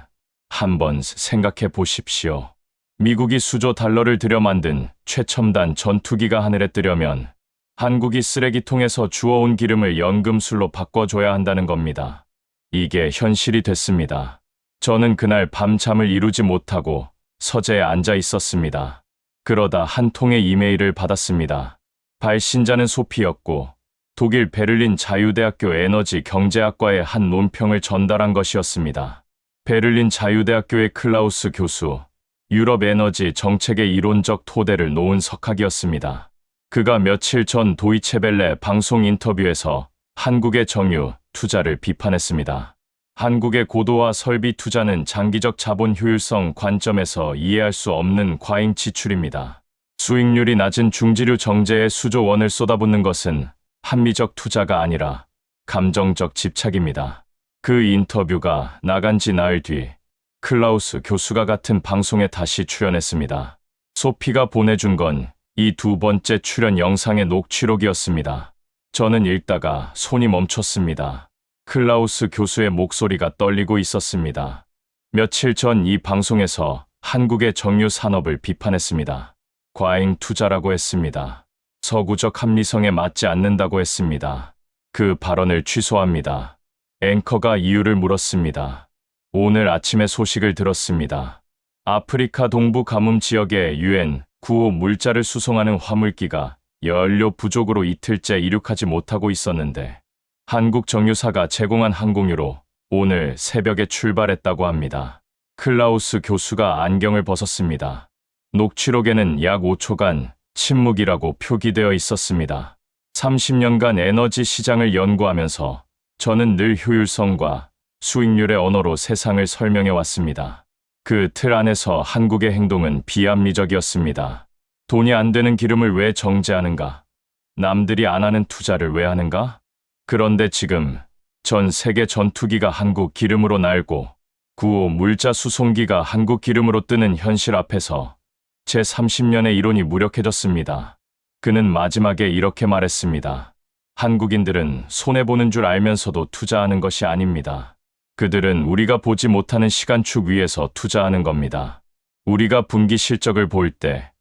S1: 한번 생각해 보십시오. 미국이 수조 달러를 들여 만든 최첨단 전투기가 하늘에 뜨려면 한국이 쓰레기통에서 주워온 기름을 연금술로 바꿔줘야 한다는 겁니다. 이게 현실이 됐습니다. 저는 그날 밤잠을 이루지 못하고 서재에 앉아 있었습니다. 그러다 한 통의 이메일을 받았습니다. 발신자는 소피였고 독일 베를린 자유대학교 에너지 경제학과의 한 논평을 전달한 것이었습니다. 베를린 자유대학교의 클라우스 교수, 유럽 에너지 정책의 이론적 토대를 놓은 석학이었습니다. 그가 며칠 전 도이체벨레 방송 인터뷰에서 한국의 정유 투자를 비판했습니다. 한국의 고도화 설비 투자는 장기적 자본 효율성 관점에서 이해할 수 없는 과잉 지출입니다. 수익률이 낮은 중지류 정제에 수조 원을 쏟아붓는 것은 합리적 투자가 아니라 감정적 집착입니다. 그 인터뷰가 나간 지 나흘 뒤 클라우스 교수가 같은 방송에 다시 출연했습니다. 소피가 보내준 건 이 두 번째 출연 영상의 녹취록이었습니다. 저는 읽다가 손이 멈췄습니다. 클라우스 교수의 목소리가 떨리고 있었습니다. 며칠 전 이 방송에서 한국의 정유 산업을 비판했습니다. 과잉 투자라고 했습니다. 서구적 합리성에 맞지 않는다고 했습니다. 그 발언을 취소합니다. 앵커가 이유를 물었습니다. 오늘 아침에 소식을 들었습니다. 아프리카 동부 가뭄 지역의 UN 9호 물자를 수송하는 화물기가 연료 부족으로 이틀째 이륙하지 못하고 있었는데 한국 정유사가 제공한 항공유로 오늘 새벽에 출발했다고 합니다. 클라우스 교수가 안경을 벗었습니다. 녹취록에는 약 5초간 침묵이라고 표기되어 있었습니다. 30년간 에너지 시장을 연구하면서 저는 늘 효율성과 수익률의 언어로 세상을 설명해 왔습니다. 그 틀 안에서 한국의 행동은 비합리적이었습니다. 돈이 안 되는 기름을 왜 정제하는가? 남들이 안 하는 투자를 왜 하는가? 그런데 지금 전 세계 전투기가 한국 기름으로 날고 9호 물자 수송기가 한국 기름으로 뜨는 현실 앞에서 제 30년의 이론이 무력해졌습니다. 그는 마지막에 이렇게 말했습니다. 한국인들은 손해보는 줄 알면서도 투자하는 것이 아닙니다. 그들은 우리가 보지 못하는 시간축 위에서 투자하는 겁니다. 우리가 분기 실적을 볼 때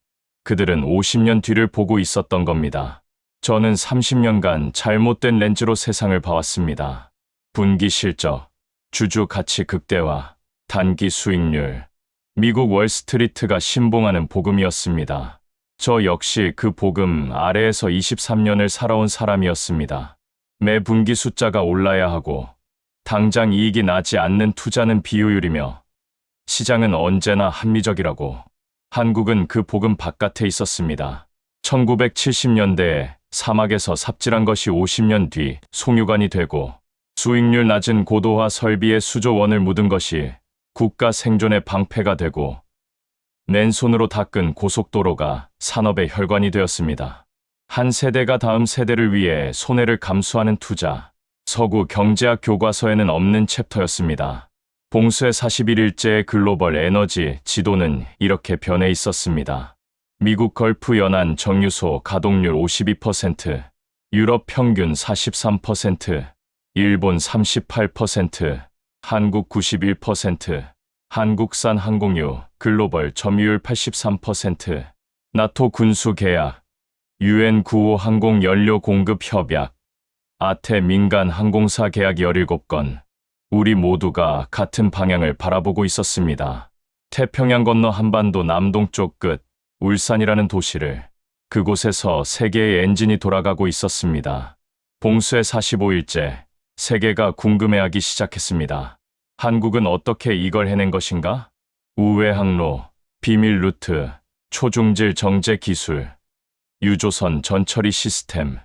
S1: 그들은 50년 뒤를 보고 있었던 겁니다. 저는 30년간 잘못된 렌즈로 세상을 봐왔습니다. 분기 실적, 주주 가치 극대화, 단기 수익률, 미국 월스트리트가 신봉하는 복음이었습니다. 저 역시 그 복음 아래에서 23년을 살아온 사람이었습니다. 매 분기 숫자가 올라야 하고 당장 이익이 나지 않는 투자는 비효율이며 시장은 언제나 합리적이라고. 한국은 그 복음 바깥에 있었습니다. 1970년대에 사막에서 삽질한 것이 50년 뒤 송유관이 되고 수익률 낮은 고도화 설비에 수조 원을 묻은 것이 국가 생존의 방패가 되고 맨손으로 닦은 고속도로가 산업의 혈관이 되었습니다. 한 세대가 다음 세대를 위해 손해를 감수하는 투자, 서구 경제학 교과서에는 없는 챕터였습니다. 봉쇄 41일째의 글로벌 에너지 지도는 이렇게 변해 있었습니다. 미국 걸프 연안 정유소 가동률 52%, 유럽 평균 43%, 일본 38%, 한국 91%, 한국산 항공유 글로벌 점유율 83%, 나토 군수 계약, UN 95 항공 연료 공급 협약, 아태 민간 항공사 계약 17건, 우리 모두가 같은 방향을 바라보고 있었습니다. 태평양 건너 한반도 남동쪽 끝, 울산이라는 도시를, 그곳에서 세계의 엔진이 돌아가고 있었습니다. 봉쇄 45일째, 세계가 궁금해하기 시작했습니다. 한국은 어떻게 이걸 해낸 것인가? 우회 항로, 비밀 루트, 초중질 정제 기술, 유조선 전처리 시스템,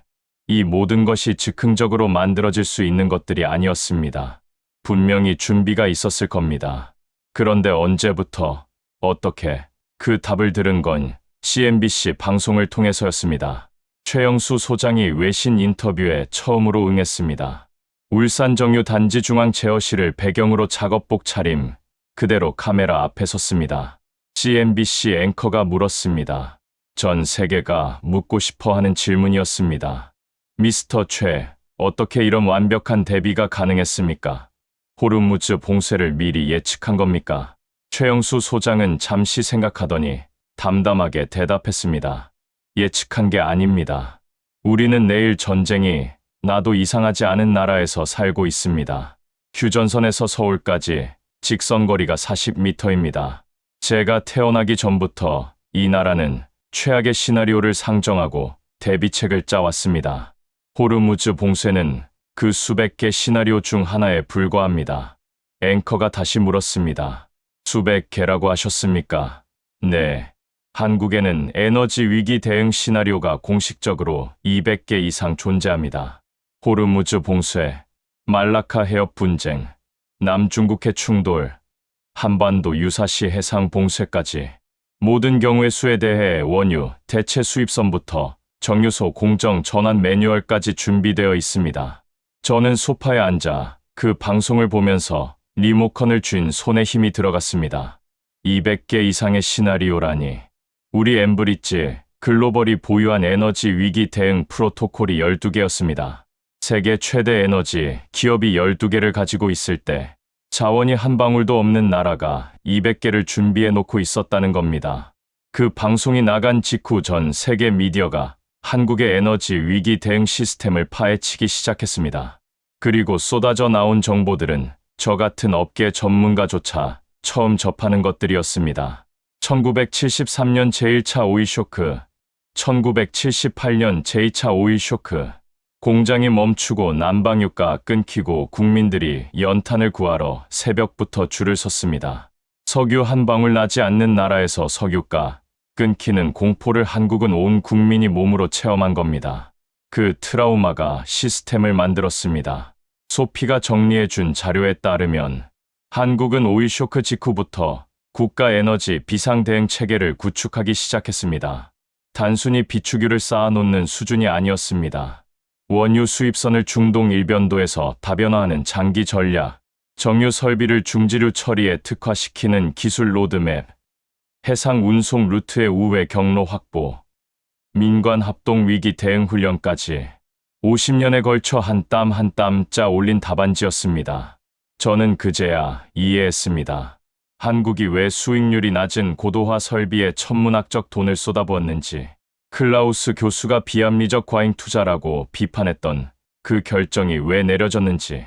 S1: 이 모든 것이 즉흥적으로 만들어질 수 있는 것들이 아니었습니다. 분명히 준비가 있었을 겁니다. 그런데 언제부터, 어떻게, 그 답을 들은 건 CNBC 방송을 통해서였습니다. 최영수 소장이 외신 인터뷰에 처음으로 응했습니다. 울산 정유 단지 중앙 제어실을 배경으로 작업복 차림, 그대로 카메라 앞에 섰습니다. CNBC 앵커가 물었습니다. 전 세계가 묻고 싶어하는 질문이었습니다. 미스터 최, 어떻게 이런 완벽한 대비가 가능했습니까? 호르무즈 봉쇄를 미리 예측한 겁니까? 최영수 소장은 잠시 생각하더니 담담하게 대답했습니다. 예측한 게 아닙니다. 우리는 내일 전쟁이 나도 이상하지 않은 나라에서 살고 있습니다. 휴전선에서 서울까지 직선거리가 40m입니다. 제가 태어나기 전부터 이 나라는 최악의 시나리오를 상정하고 대비책을 짜왔습니다. 호르무즈 봉쇄는 그 수백 개 시나리오 중 하나에 불과합니다. 앵커가 다시 물었습니다. 수백 개라고 하셨습니까? 네. 한국에는 에너지 위기 대응 시나리오가 공식적으로 200개 이상 존재합니다. 호르무즈 봉쇄, 말라카 해협 분쟁, 남중국해 충돌, 한반도 유사시 해상 봉쇄까지 모든 경우의 수에 대해 원유, 대체 수입선부터 정유소 공정 전환 매뉴얼까지 준비되어 있습니다. 저는 소파에 앉아 그 방송을 보면서 리모컨을 쥔 손에 힘이 들어갔습니다. 200개 이상의 시나리오라니. 우리 엠브리지 글로벌이 보유한 에너지 위기 대응 프로토콜이 12개였습니다. 세계 최대 에너지 기업이 12개를 가지고 있을 때 자원이 한 방울도 없는 나라가 200개를 준비해 놓고 있었다는 겁니다. 그 방송이 나간 직후 전 세계 미디어가 한국의 에너지 위기 대응 시스템을 파헤치기 시작했습니다. 그리고 쏟아져 나온 정보들은 저 같은 업계 전문가조차 처음 접하는 것들이었습니다. 1973년 제1차 오일 쇼크, 1978년 제2차 오일 쇼크, 공장이 멈추고 난방유가 끊기고 국민들이 연탄을 구하러 새벽부터 줄을 섰습니다. 석유 한 방울 나지 않는 나라에서 석유가 끊기는 공포를 한국은 온 국민이 몸으로 체험한 겁니다. 그 트라우마가 시스템을 만들었습니다. 소피가 정리해준 자료에 따르면 한국은 오일 쇼크 직후부터 국가 에너지 비상 대응 체계를 구축하기 시작했습니다. 단순히 비축유를 쌓아놓는 수준이 아니었습니다. 원유 수입선을 중동 일변도에서 다변화하는 장기 전략, 정유 설비를 중지류 처리에 특화시키는 기술 로드맵, 해상 운송 루트의 우회 경로 확보, 민관 합동 위기 대응 훈련까지 50년에 걸쳐 한 땀 한 땀 짜 올린 답안지였습니다. 저는 그제야 이해했습니다. 한국이 왜 수익률이 낮은 고도화 설비에 천문학적 돈을 쏟아부었는지. 클라우스 교수가 비합리적 과잉 투자라고 비판했던 그 결정이 왜 내려졌는지.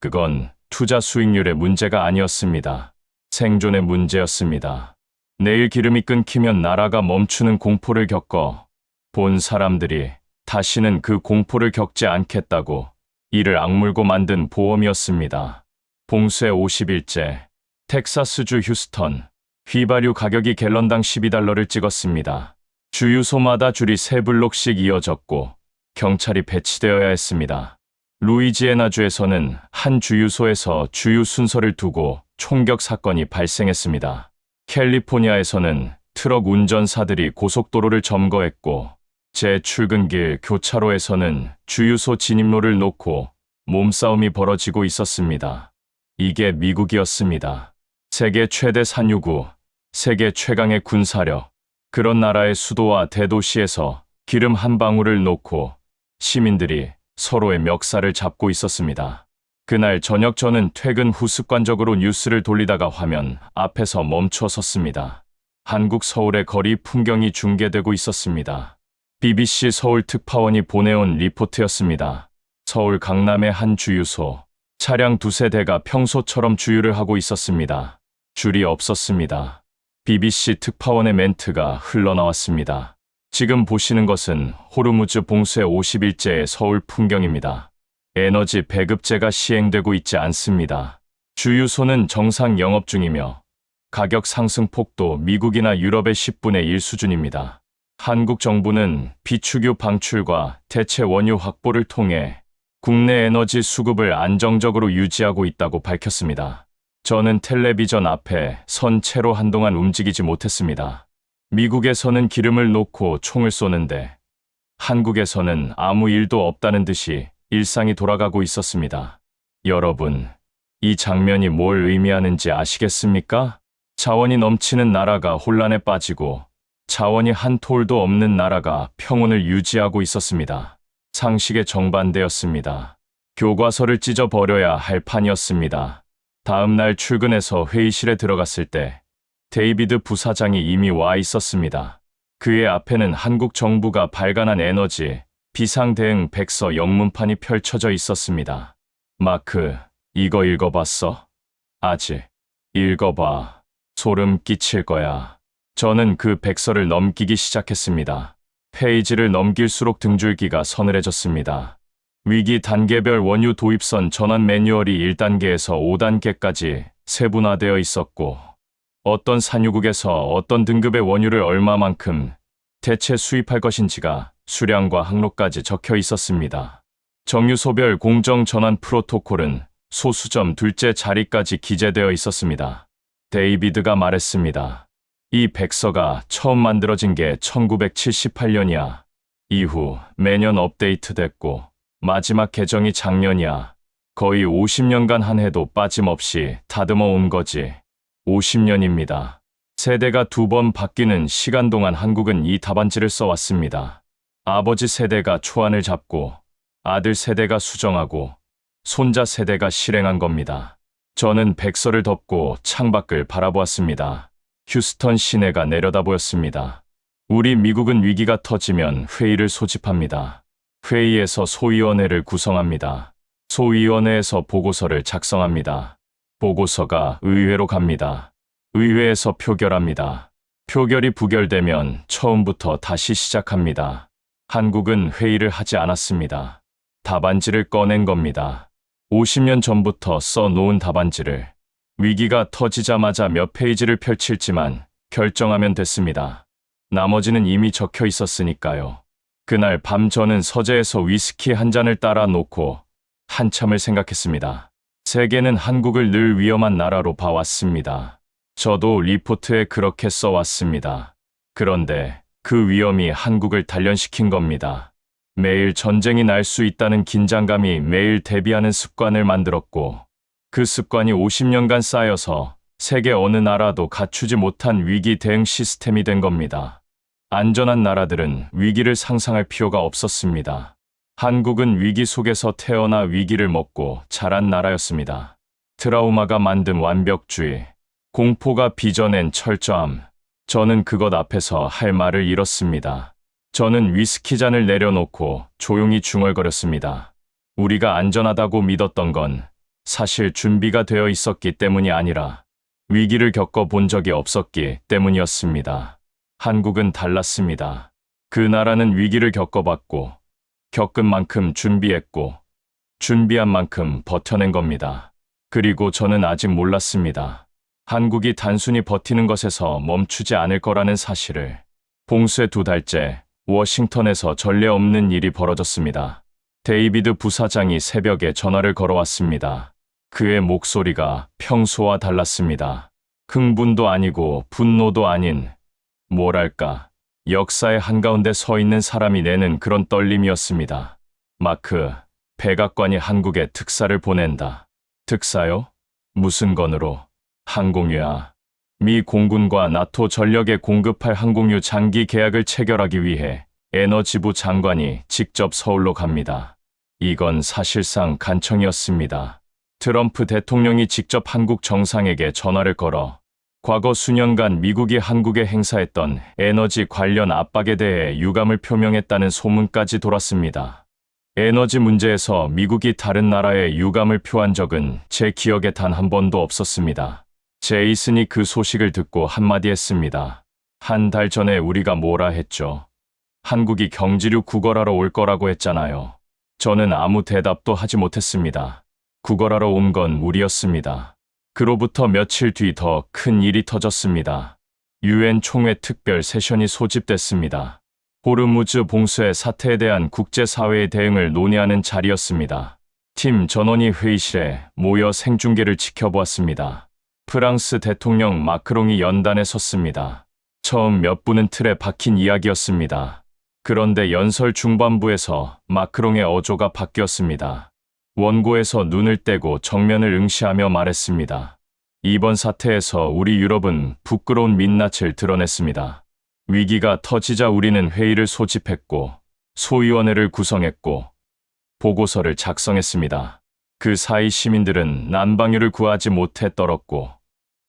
S1: 그건 투자 수익률의 문제가 아니었습니다. 생존의 문제였습니다. 내일 기름이 끊기면 나라가 멈추는 공포를 겪어 본 사람들이 다시는 그 공포를 겪지 않겠다고 이를 악물고 만든 보험이었습니다. 봉쇄 50일째, 텍사스주 휴스턴, 휘발유 가격이 갤런당 12달러를 찍었습니다. 주유소마다 줄이 3블록씩 이어졌고 경찰이 배치되어야 했습니다. 루이지애나주에서는 한 주유소에서 주유 순서를 두고 총격 사건이 발생했습니다. 캘리포니아에서는 트럭 운전사들이 고속도로를 점거했고 제 출근길 교차로에서는 주유소 진입로를 놓고 몸싸움이 벌어지고 있었습니다. 이게 미국이었습니다. 세계 최대 산유국, 세계 최강의 군사력, 그런 나라의 수도와 대도시에서 기름 한 방울을 놓고 시민들이 서로의 멱살을 잡고 있었습니다. 그날 저녁 저는 퇴근 후 습관적으로 뉴스를 돌리다가 화면 앞에서 멈춰 섰습니다. 한국 서울의 거리 풍경이 중계되고 있었습니다. BBC 서울 특파원이 보내온 리포트였습니다. 서울 강남의 한 주유소. 차량 두세 대가 평소처럼 주유를 하고 있었습니다. 줄이 없었습니다. BBC 특파원의 멘트가 흘러나왔습니다. 지금 보시는 것은 호르무즈 봉쇄 50일째의 서울 풍경입니다. 에너지 배급제가 시행되고 있지 않습니다. 주유소는 정상 영업 중이며 가격 상승 폭도 미국이나 유럽의 10분의 1 수준입니다. 한국 정부는 비축유 방출과 대체 원유 확보를 통해 국내 에너지 수급을 안정적으로 유지하고 있다고 밝혔습니다. 저는 텔레비전 앞에 선 채로 한동안 움직이지 못했습니다. 미국에서는 기름을 놓고 총을 쏘는데 한국에서는 아무 일도 없다는 듯이 일상이 돌아가고 있었습니다. 여러분, 이 장면이 뭘 의미하는지 아시겠습니까? 자원이 넘치는 나라가 혼란에 빠지고 자원이 한 톨도 없는 나라가 평온을 유지하고 있었습니다. 상식에 정반대였습니다. 교과서를 찢어버려야 할 판이었습니다. 다음 날 출근해서 회의실에 들어갔을 때 데이비드 부사장이 이미 와 있었습니다. 그의 앞에는 한국 정부가 발간한 에너지 비상대응 백서 영문판이 펼쳐져 있었습니다. 마크, 이거 읽어봤어? 아직. 읽어봐. 소름 끼칠 거야. 저는 그 백서를 넘기기 시작했습니다. 페이지를 넘길수록 등줄기가 서늘해졌습니다. 위기 단계별 원유 도입선 전환 매뉴얼이 1단계에서 5단계까지 세분화되어 있었고 어떤 산유국에서 어떤 등급의 원유를 얼마만큼 대체 수입할 것인지가 수량과 항로까지 적혀 있었습니다. 정유소별 공정 전환 프로토콜은 소수점 둘째 자리까지 기재되어 있었습니다. 데이비드가 말했습니다. 이 백서가 처음 만들어진 게 1978년이야. 이후 매년 업데이트됐고 마지막 개정이 작년이야. 거의 50년간 한 해도 빠짐없이 다듬어 온 거지. 50년입니다. 세대가 2번 바뀌는 시간 동안 한국은 이 답안지를 써왔습니다. 아버지 세대가 초안을 잡고 아들 세대가 수정하고 손자 세대가 실행한 겁니다. 저는 백서를 덮고 창밖을 바라보았습니다. 휴스턴 시내가 내려다 보였습니다. 우리 미국은 위기가 터지면 회의를 소집합니다. 회의에서 소위원회를 구성합니다. 소위원회에서 보고서를 작성합니다. 보고서가 의회로 갑니다. 의회에서 표결합니다. 표결이 부결되면 처음부터 다시 시작합니다. 한국은 회의를 하지 않았습니다. 답안지를 꺼낸 겁니다. 50년 전부터 써놓은 답안지를 위기가 터지자마자 몇 페이지를 펼칠지만 결정하면 됐습니다. 나머지는 이미 적혀 있었으니까요. 그날 밤 저는 서재에서 위스키 한 잔을 따라 놓고 한참을 생각했습니다. 세계는 한국을 늘 위험한 나라로 봐왔습니다. 저도 리포트에 그렇게 써왔습니다. 그런데 그 위험이 한국을 단련시킨 겁니다. 매일 전쟁이 날 수 있다는 긴장감이 매일 대비하는 습관을 만들었고 그 습관이 50년간 쌓여서 세계 어느 나라도 갖추지 못한 위기 대응 시스템이 된 겁니다. 안전한 나라들은 위기를 상상할 필요가 없었습니다. 한국은 위기 속에서 태어나 위기를 먹고 자란 나라였습니다. 트라우마가 만든 완벽주의, 공포가 빚어낸 철저함. 저는 그것 앞에서 할 말을 잃었습니다. 저는 위스키 잔을 내려놓고 조용히 중얼거렸습니다. 우리가 안전하다고 믿었던 건 사실 준비가 되어 있었기 때문이 아니라 위기를 겪어본 적이 없었기 때문이었습니다. 한국은 달랐습니다. 그 나라는 위기를 겪어봤고 겪은 만큼 준비했고 준비한 만큼 버텨낸 겁니다. 그리고 저는 아직 몰랐습니다. 한국이 단순히 버티는 것에서 멈추지 않을 거라는 사실을. 봉쇄 2달째 워싱턴에서 전례 없는 일이 벌어졌습니다. 데이비드 부사장이 새벽에 전화를 걸어왔습니다. 그의 목소리가 평소와 달랐습니다. 흥분도 아니고 분노도 아닌 뭐랄까 역사의 한가운데 서 있는 사람이 내는 그런 떨림이었습니다. 마크, 백악관이 한국에 특사를 보낸다. 특사요? 무슨 건으로? 항공유야. 미 공군과 나토 전력에 공급할 항공유 장기 계약을 체결하기 위해 에너지부 장관이 직접 서울로 갑니다. 이건 사실상 간청이었습니다. 트럼프 대통령이 직접 한국 정상에게 전화를 걸어 과거 수년간 미국이 한국에 행사했던 에너지 관련 압박에 대해 유감을 표명했다는 소문까지 돌았습니다. 에너지 문제에서 미국이 다른 나라에 유감을 표한 적은 제 기억에 단 한 번도 없었습니다. 제이슨이 그 소식을 듣고 한마디 했습니다. 한 달 전에 우리가 뭐라 했죠? 한국이 경지류 구걸하러 올 거라고 했잖아요. 저는 아무 대답도 하지 못했습니다. 구걸하러 온 건 우리였습니다. 그로부터 며칠 뒤 더 큰 일이 터졌습니다. 유엔 총회 특별 세션이 소집됐습니다. 호르무즈 봉쇄 사태에 대한 국제사회의 대응을 논의하는 자리였습니다. 팀 전원이 회의실에 모여 생중계를 지켜보았습니다. 프랑스 대통령 마크롱이 연단에 섰습니다. 처음 몇 분은 틀에 박힌 이야기였습니다. 그런데 연설 중반부에서 마크롱의 어조가 바뀌었습니다. 원고에서 눈을 떼고 정면을 응시하며 말했습니다. 이번 사태에서 우리 유럽은 부끄러운 민낯을 드러냈습니다. 위기가 터지자 우리는 회의를 소집했고 소위원회를 구성했고 보고서를 작성했습니다. 그 사이 시민들은 난방유를 구하지 못해 떨었고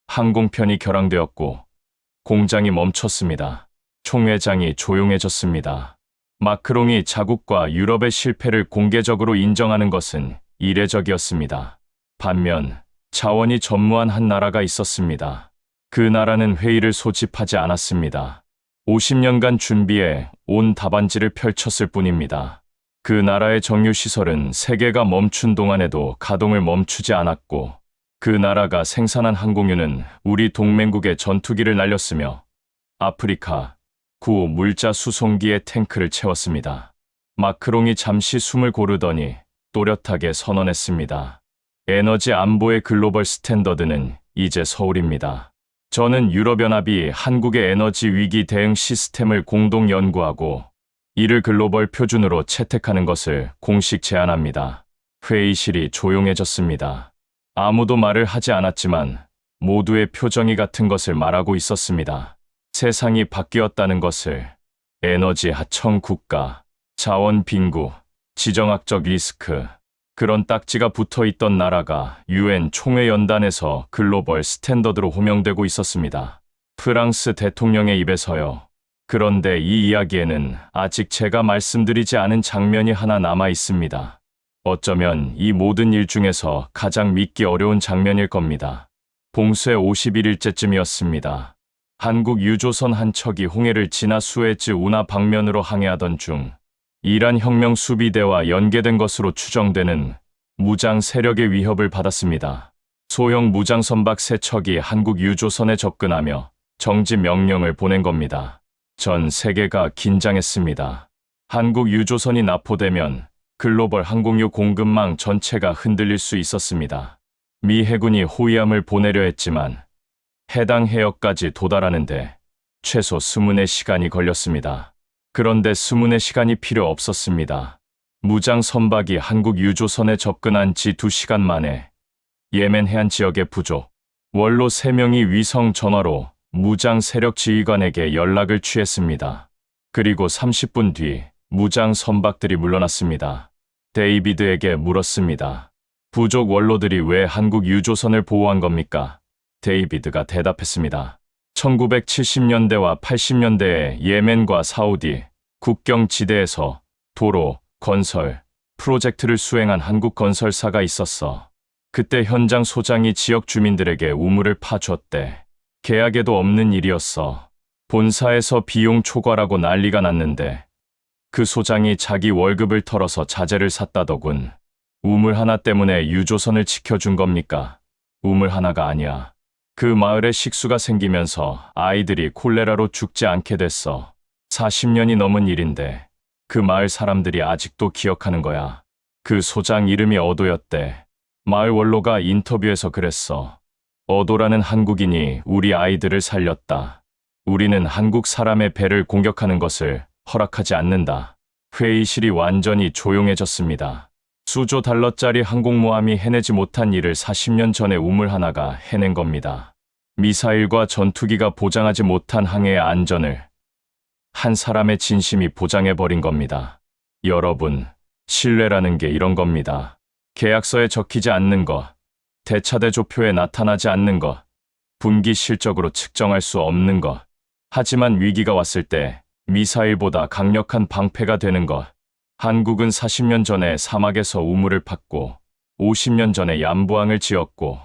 S1: 항공편이 결항되었고 공장이 멈췄습니다. 총회장이 조용해졌습니다. 마크롱이 자국과 유럽의 실패를 공개적으로 인정하는 것은 이례적이었습니다. 반면 자원이 전무한 한 나라가 있었습니다. 그 나라는 회의를 소집하지 않았습니다. 50년간 준비해 온 답안지를 펼쳤을 뿐입니다. 그 나라의 정유시설은 세계가 멈춘 동안에도 가동을 멈추지 않았고 그 나라가 생산한 항공유는 우리 동맹국의 전투기를 날렸으며 아프리카 구 물자 수송기에 탱크를 채웠습니다. 마크롱이 잠시 숨을 고르더니 또렷하게 선언했습니다. 에너지 안보의 글로벌 스탠더드는 이제 서울입니다. 저는 유럽연합이 한국의 에너지 위기 대응 시스템을 공동 연구하고 이를 글로벌 표준으로 채택하는 것을 공식 제안합니다. 회의실이 조용해졌습니다. 아무도 말을 하지 않았지만 모두의 표정이 같은 것을 말하고 있었습니다. 세상이 바뀌었다는 것을, 에너지 하청 국가, 자원 빈구, 지정학적 리스크, 그런 딱지가 붙어 있던 나라가 유엔 총회 연단에서 글로벌 스탠더드로 호명되고 있었습니다. 프랑스 대통령의 입에서요. 그런데 이 이야기에는 아직 제가 말씀드리지 않은 장면이 하나 남아 있습니다. 어쩌면 이 모든 일 중에서 가장 믿기 어려운 장면일 겁니다. 봉쇄 51일째쯤이었습니다. 한국 유조선 한 척이 홍해를 지나 수에즈 운하 방면으로 항해하던 중 이란 혁명 수비대와 연계된 것으로 추정되는 무장 세력의 위협을 받았습니다. 소형 무장 선박 3척이 한국 유조선에 접근하며 정지 명령을 보낸 겁니다. 전 세계가 긴장했습니다. 한국 유조선이 납포되면 글로벌 항공유 공급망 전체가 흔들릴 수 있었습니다. 미 해군이 호위함을 보내려 했지만 해당 해역까지 도달하는데 최소 20의 시간이 걸렸습니다. 그런데 20의 시간이 필요 없었습니다. 무장 선박이 한국 유조선에 접근한 지 2시간 만에 예멘 해안 지역의 부족, 원로 3명이 위성 전화로 무장 세력 지휘관에게 연락을 취했습니다. 그리고 30분 뒤 무장 선박들이 물러났습니다. 데이비드에게 물었습니다. 부족 원로들이 왜 한국 유조선을 보호한 겁니까? 데이비드가 대답했습니다. 1970년대와 80년대에 예멘과 사우디, 국경 지대에서 도로, 건설, 프로젝트를 수행한 한국 건설사가 있었어. 그때 현장 소장이 지역 주민들에게 우물을 파줬대. 계약에도 없는 일이었어. 본사에서 비용 초과라고 난리가 났는데 그 소장이 자기 월급을 털어서 자재를 샀다더군. 우물 하나 때문에 유조선을 지켜준 겁니까? 우물 하나가 아니야. 그 마을에 식수가 생기면서 아이들이 콜레라로 죽지 않게 됐어. 40년이 넘은 일인데 그 마을 사람들이 아직도 기억하는 거야. 그 소장 이름이 어도였대. 마을 원로가 인터뷰에서 그랬어. 어도라는 한국인이 우리 아이들을 살렸다. 우리는 한국 사람의 배를 공격하는 것을 허락하지 않는다. 회의실이 완전히 조용해졌습니다. 수조 달러짜리 항공모함이 해내지 못한 일을 40년 전에 우물 하나가 해낸 겁니다. 미사일과 전투기가 보장하지 못한 항해의 안전을 한 사람의 진심이 보장해버린 겁니다. 여러분, 신뢰라는 게 이런 겁니다. 계약서에 적히지 않는 것, 대차대 조표에 나타나지 않는 것, 분기 실적으로 측정할 수 없는 것. 하지만 위기가 왔을 때 미사일보다 강력한 방패가 되는 것. 한국은 40년 전에 사막에서 우물을 팠고 50년 전에 양부항을 지었고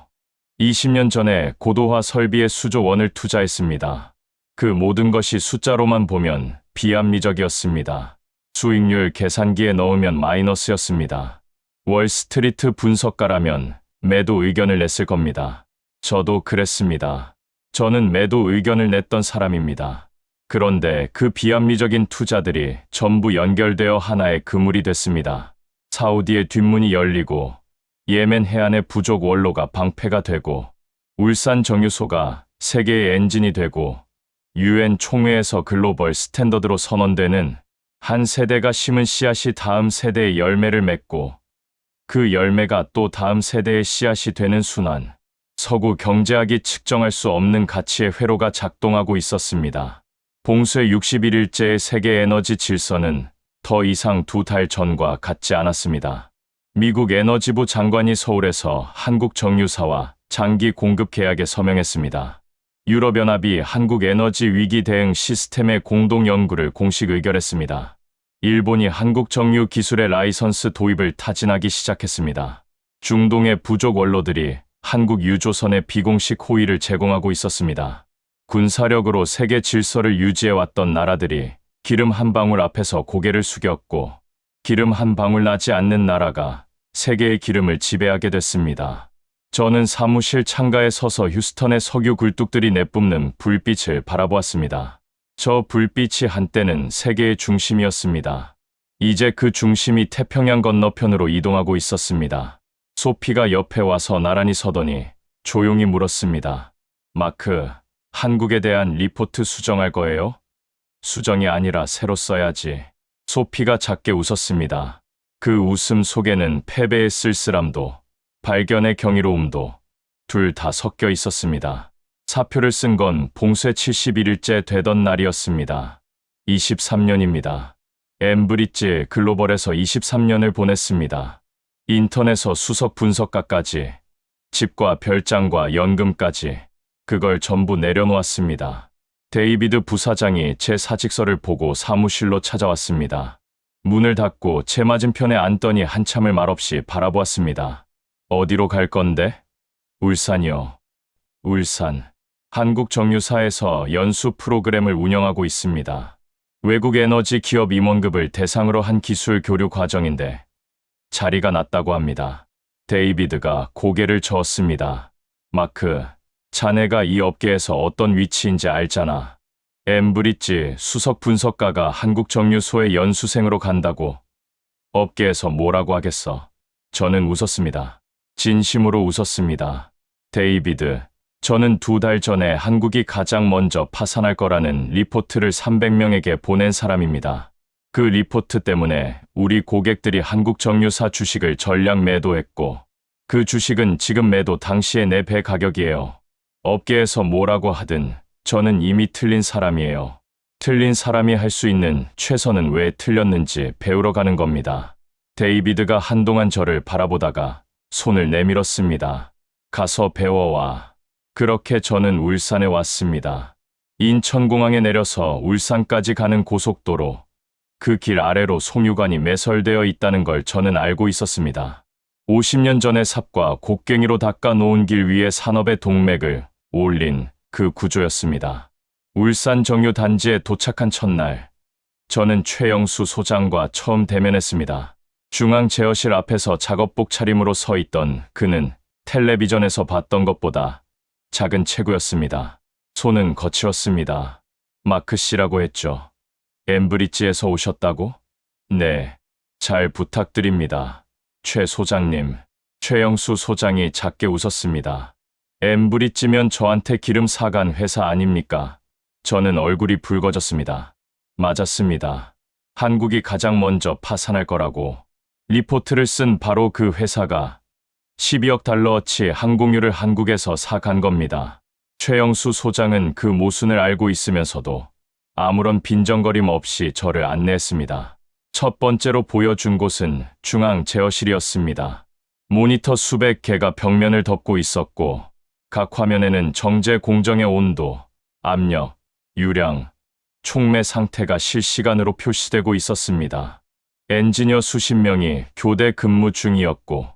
S1: 20년 전에 고도화 설비에 수조 원을 투자했습니다. 그 모든 것이 숫자로만 보면 비합리적이었습니다. 수익률 계산기에 넣으면 마이너스였습니다. 월스트리트 분석가라면 매도 의견을 냈을 겁니다. 저도 그랬습니다. 저는 매도 의견을 냈던 사람입니다. 그런데 그 비합리적인 투자들이 전부 연결되어 하나의 그물이 됐습니다. 사우디의 뒷문이 열리고 예멘 해안의 부족 원로가 방패가 되고 울산 정유소가 세계의 엔진이 되고 UN 총회에서 글로벌 스탠더드로 선언되는 한 세대가 심은 씨앗이 다음 세대의 열매를 맺고 그 열매가 또 다음 세대의 씨앗이 되는 순환. 서구 경제학이 측정할 수 없는 가치의 회로가 작동하고 있었습니다. 봉쇄 61일째의 세계 에너지 질서는 더 이상 2달 전과 같지 않았습니다. 미국 에너지부 장관이 서울에서 한국 정유사와 장기 공급 계약에 서명했습니다. 유럽연합이 한국 에너지 위기 대응 시스템의 공동 연구를 공식 의결했습니다. 일본이 한국 정유 기술의 라이선스 도입을 타진하기 시작했습니다. 중동의 부족 원로들이 한국 유조선의 비공식 호의를 제공하고 있었습니다. 군사력으로 세계 질서를 유지해왔던 나라들이 기름 한 방울 앞에서 고개를 숙였고 기름 한 방울 나지 않는 나라가 세계의 기름을 지배하게 됐습니다. 저는 사무실 창가에 서서 휴스턴의 석유 굴뚝들이 내뿜는 불빛을 바라보았습니다. 저 불빛이 한때는 세계의 중심이었습니다. 이제 그 중심이 태평양 건너편으로 이동하고 있었습니다. 소피가 옆에 와서 나란히 서더니 조용히 물었습니다. 마크, 한국에 대한 리포트 수정할 거예요? 수정이 아니라 새로 써야지. 소피가 작게 웃었습니다. 그 웃음 속에는 패배의 쓸쓸함도 발견의 경이로움도 둘 다 섞여 있었습니다. 사표를 쓴 건 봉쇄 71일째 되던 날이었습니다. 23년입니다. 엠브리지 글로벌에서 23년을 보냈습니다. 인턴에서 수석 분석가까지, 집과 별장과 연금까지 그걸 전부 내려놓았습니다. 데이비드 부사장이 제 사직서를 보고 사무실로 찾아왔습니다. 문을 닫고 제 맞은편에 앉더니 한참을 말없이 바라보았습니다. 어디로 갈 건데? 울산이요. 울산. 한국 정유사에서 연수 프로그램을 운영하고 있습니다. 외국 에너지 기업 임원급을 대상으로 한 기술 교류 과정인데 자리가 났다고 합니다. 데이비드가 고개를 저었습니다. 마크, 자네가 이 업계에서 어떤 위치인지 알잖아. 엠브리지 수석 분석가가 한국 정유소의 연수생으로 간다고. 업계에서 뭐라고 하겠어. 저는 웃었습니다. 진심으로 웃었습니다. 데이비드, 저는 2달 전에 한국이 가장 먼저 파산할 거라는 리포트를 300명에게 보낸 사람입니다. 그 리포트 때문에 우리 고객들이 한국 정유사 주식을 전량 매도했고 그 주식은 지금 매도 당시의 내 배 가격이에요. 업계에서 뭐라고 하든 저는 이미 틀린 사람이에요. 틀린 사람이 할 수 있는 최선은 왜 틀렸는지 배우러 가는 겁니다. 데이비드가 한동안 저를 바라보다가 손을 내밀었습니다. 가서 배워와. 그렇게 저는 울산에 왔습니다. 인천공항에 내려서 울산까지 가는 고속도로. 그 길 아래로 송유관이 매설되어 있다는 걸 저는 알고 있었습니다. 50년 전의 삽과 곡괭이로 닦아 놓은 길 위에 산업의 동맥을 올린 그 구조였습니다. 울산 정유 단지에 도착한 첫날, 저는 최영수 소장과 처음 대면했습니다. 중앙 제어실 앞에서 작업복 차림으로 서 있던 그는 텔레비전에서 봤던 것보다 작은 체구였습니다. 손은 거칠었습니다. 마크 씨라고 했죠. 엠브리지에서 오셨다고? 네, 잘 부탁드립니다. 최 소장님. 최영수 소장이 작게 웃었습니다. 엠브리지면 저한테 기름 사간 회사 아닙니까? 저는 얼굴이 붉어졌습니다. 맞았습니다. 한국이 가장 먼저 파산할 거라고. 리포트를 쓴 바로 그 회사가 12억 달러어치 항공유를 한국에서 사간 겁니다. 최영수 소장은 그 모순을 알고 있으면서도 아무런 빈정거림 없이 저를 안내했습니다. 첫 번째로 보여준 곳은 중앙 제어실이었습니다. 모니터 수백 개가 벽면을 덮고 있었고 각 화면에는 정제 공정의 온도, 압력, 유량, 촉매 상태가 실시간으로 표시되고 있었습니다. 엔지니어 수십 명이 교대 근무 중이었고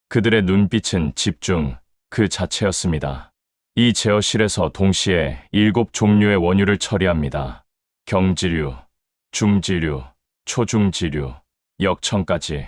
S1: 그들의 눈빛은 집중 그 자체였습니다. 이 제어실에서 동시에 7종류의 원유를 처리합니다. 경지류, 중지류, 초중지류, 역청까지.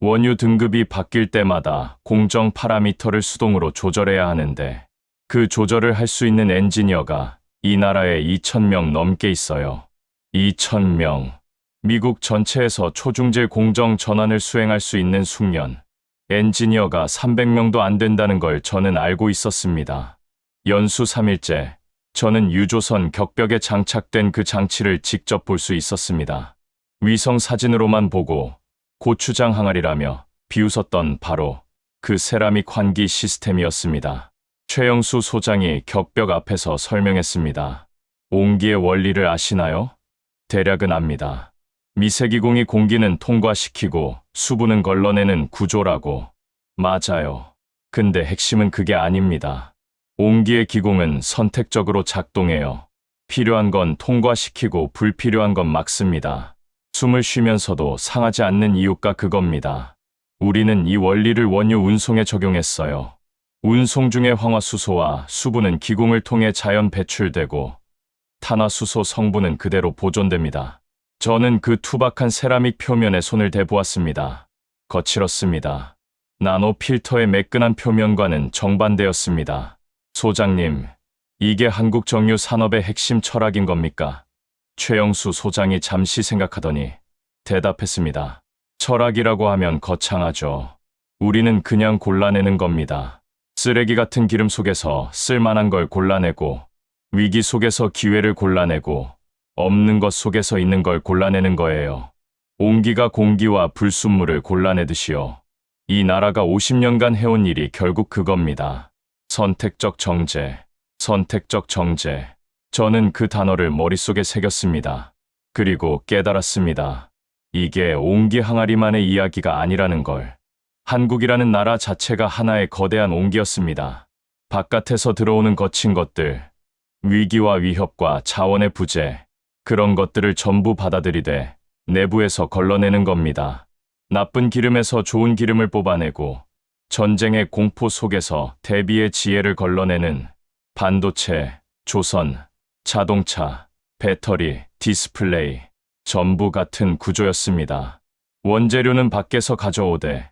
S1: 원유 등급이 바뀔 때마다 공정 파라미터를 수동으로 조절해야 하는데 그 조절을 할 수 있는 엔지니어가 이 나라에 2,000명 넘게 있어요. 2,000명. 미국 전체에서 초중질 공정 전환을 수행할 수 있는 숙련. 엔지니어가 300명도 안 된다는 걸 저는 알고 있었습니다. 연수 3일째, 저는 유조선 격벽에 장착된 그 장치를 직접 볼 수 있었습니다. 위성 사진으로만 보고 고추장 항아리라며 비웃었던 바로 그 세라믹 환기 시스템이었습니다. 최영수 소장이 격벽 앞에서 설명했습니다. 온기의 원리를 아시나요? 대략은 압니다. 미세기공이 공기는 통과시키고 수분은 걸러내는 구조라고. 맞아요. 근데 핵심은 그게 아닙니다. 온기의 기공은 선택적으로 작동해요. 필요한 건 통과시키고 불필요한 건 막습니다. 숨을 쉬면서도 상하지 않는 이유가 그겁니다. 우리는 이 원리를 원유 운송에 적용했어요. 운송 중의 황화수소와 수분은 기공을 통해 자연 배출되고 탄화수소 성분은 그대로 보존됩니다. 저는 그 투박한 세라믹 표면에 손을 대보았습니다. 거칠었습니다. 나노 필터의 매끈한 표면과는 정반대였습니다. 소장님, 이게 한국 정유 산업의 핵심 철학인 겁니까? 최영수 소장이 잠시 생각하더니 대답했습니다. 철학이라고 하면 거창하죠. 우리는 그냥 골라내는 겁니다. 쓰레기 같은 기름 속에서 쓸만한 걸 골라내고 위기 속에서 기회를 골라내고 없는 것 속에서 있는 걸 골라내는 거예요. 온기가 공기와 불순물을 골라내듯이요. 이 나라가 50년간 해온 일이 결국 그겁니다. 선택적 정제, 선택적 정제. 저는 그 단어를 머릿속에 새겼습니다. 그리고 깨달았습니다. 이게 온기 항아리만의 이야기가 아니라는 걸. 한국이라는 나라 자체가 하나의 거대한 온기였습니다. 바깥에서 들어오는 거친 것들, 위기와 위협과 자원의 부재, 그런 것들을 전부 받아들이되 내부에서 걸러내는 겁니다. 나쁜 기름에서 좋은 기름을 뽑아내고 전쟁의 공포 속에서 대비의 지혜를 걸러내는 반도체, 조선, 자동차, 배터리, 디스플레이, 전부 같은 구조였습니다. 원재료는 밖에서 가져오되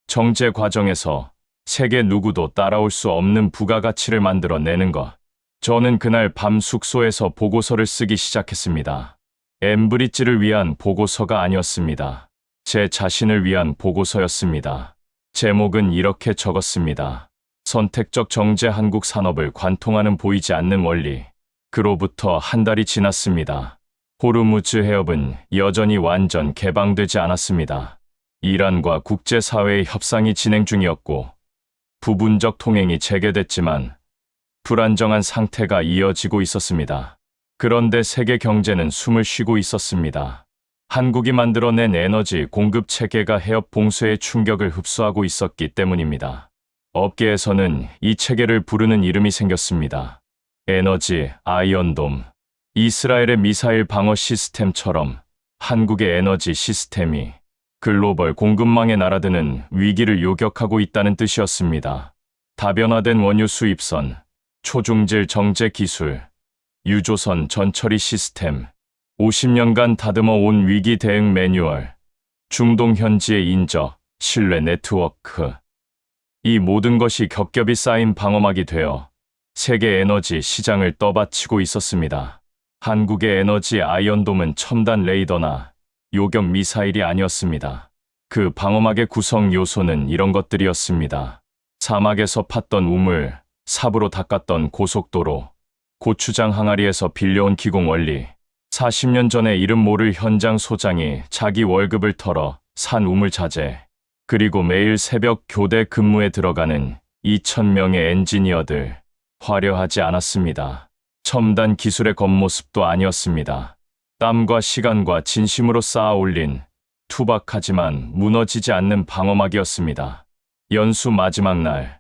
S1: 정제 과정에서 세계 누구도 따라올 수 없는 부가가치를 만들어내는 것. 저는 그날 밤 숙소에서 보고서를 쓰기 시작했습니다. 엠브리지를 위한 보고서가 아니었습니다. 제 자신을 위한 보고서였습니다. 제목은 이렇게 적었습니다. 선택적 정제 한국 산업을 관통하는 보이지 않는 원리. 그로부터 한 달이 지났습니다. 호르무즈 해협은 여전히 완전 개방되지 않았습니다. 이란과 국제사회의 협상이 진행 중이었고 부분적 통행이 재개됐지만 불안정한 상태가 이어지고 있었습니다. 그런데 세계 경제는 숨을 쉬고 있었습니다. 한국이 만들어낸 에너지 공급 체계가 해협 봉쇄의 충격을 흡수하고 있었기 때문입니다. 업계에서는 이 체계를 부르는 이름이 생겼습니다. 에너지 아이언돔. 이스라엘의 미사일 방어 시스템처럼 한국의 에너지 시스템이 글로벌 공급망에 날아드는 위기를 요격하고 있다는 뜻이었습니다. 다변화된 원유 수입선, 초중질 정제 기술, 유조선 전처리 시스템, 50년간 다듬어 온 위기 대응 매뉴얼, 중동 현지의 인적, 신뢰 네트워크. 이 모든 것이 겹겹이 쌓인 방어막이 되어 세계 에너지 시장을 떠받치고 있었습니다. 한국의 에너지 아이언돔은 첨단 레이더나 요격 미사일이 아니었습니다. 그 방어막의 구성 요소는 이런 것들이었습니다. 사막에서 팠던 우물, 삽으로 닦았던 고속도로, 고추장 항아리에서 빌려온 기공 원리, 40년 전에 이름 모를 현장 소장이 자기 월급을 털어 산 우물 자재, 그리고 매일 새벽 교대 근무에 들어가는 2,000명의 엔지니어들, 화려하지 않았습니다. 첨단 기술의 겉모습도 아니었습니다. 땀과 시간과 진심으로 쌓아 올린 투박하지만 무너지지 않는 방어막이었습니다. 연수 마지막 날,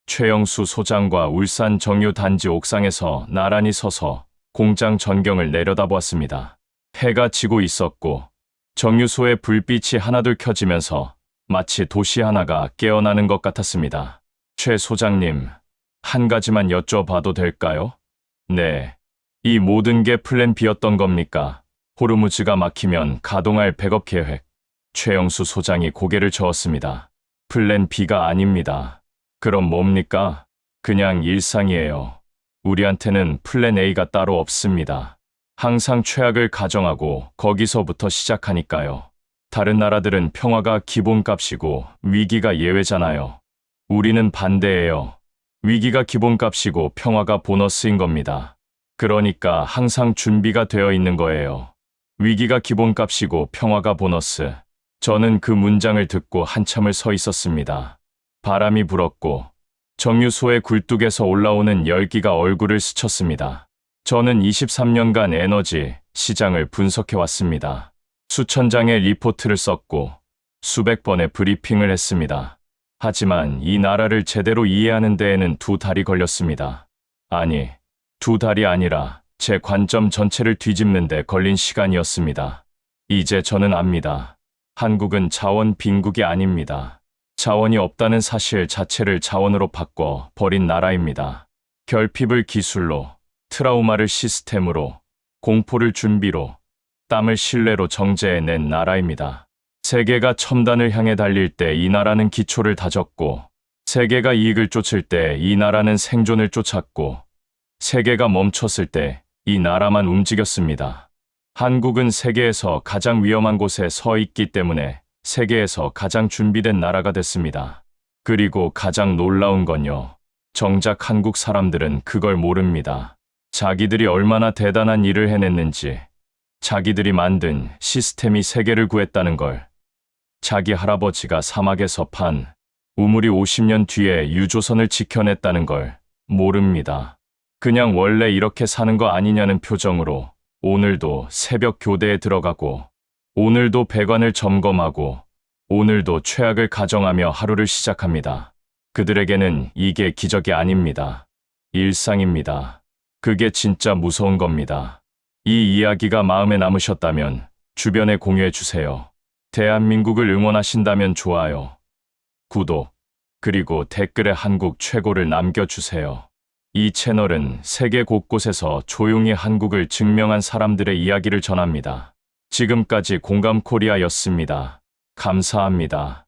S1: 최영수 소장과 울산 정유 단지 옥상에서 나란히 서서 공장 전경을 내려다보았습니다. 해가 지고 있었고 정유소의 불빛이 하나둘 켜지면서 마치 도시 하나가 깨어나는 것 같았습니다. 최 소장님, 한 가지만 여쭤봐도 될까요? 네. 이 모든 게 플랜 B였던 겁니까? 호르무즈가 막히면 가동할 백업 계획. 최영수 소장이 고개를 저었습니다. 플랜 B가 아닙니다. 그럼 뭡니까? 그냥 일상이에요. 우리한테는 플랜 A가 따로 없습니다. 항상 최악을 가정하고 거기서부터 시작하니까요. 다른 나라들은 평화가 기본값이고 위기가 예외잖아요. 우리는 반대예요. 위기가 기본값이고 평화가 보너스인 겁니다. 그러니까 항상 준비가 되어 있는 거예요. 위기가 기본값이고 평화가 보너스. 저는 그 문장을 듣고 한참을 서 있었습니다. 바람이 불었고 정유소의 굴뚝에서 올라오는 열기가 얼굴을 스쳤습니다. 저는 23년간 에너지 시장을 분석해왔습니다. 수천 장의 리포트를 썼고 수백 번의 브리핑을 했습니다. 하지만 이 나라를 제대로 이해하는 데에는 2달이 걸렸습니다. 아니, 2달이 아니라 제 관점 전체를 뒤집는 데 걸린 시간이었습니다. 이제 저는 압니다. 한국은 자원 빈국이 아닙니다. 자원이 없다는 사실 자체를 자원으로 바꿔 버린 나라입니다. 결핍을 기술로, 트라우마를 시스템으로, 공포를 준비로, 땀을 신뢰로 정제해낸 나라입니다. 세계가 첨단을 향해 달릴 때 이 나라는 기초를 다졌고, 세계가 이익을 쫓을 때 이 나라는 생존을 쫓았고, 세계가 멈췄을 때 이 나라만 움직였습니다. 한국은 세계에서 가장 위험한 곳에 서 있기 때문에 세계에서 가장 준비된 나라가 됐습니다. 그리고 가장 놀라운 건요. 정작 한국 사람들은 그걸 모릅니다. 자기들이 얼마나 대단한 일을 해냈는지, 자기들이 만든 시스템이 세계를 구했다는 걸, 자기 할아버지가 사막에서 판 우물이 50년 뒤에 유조선을 지켜냈다는 걸 모릅니다. 그냥 원래 이렇게 사는 거 아니냐는 표정으로 오늘도 새벽 교대에 들어가고, 오늘도 배관을 점검하고, 오늘도 최악을 가정하며 하루를 시작합니다. 그들에게는 이게 기적이 아닙니다. 일상입니다. 그게 진짜 무서운 겁니다. 이 이야기가 마음에 남으셨다면 주변에 공유해 주세요. 대한민국을 응원하신다면 좋아요, 구독, 그리고 댓글에 한국 최고를 남겨주세요. 이 채널은 세계 곳곳에서 조용히 한국을 증명한 사람들의 이야기를 전합니다. 지금까지 공감코리아였습니다. 감사합니다.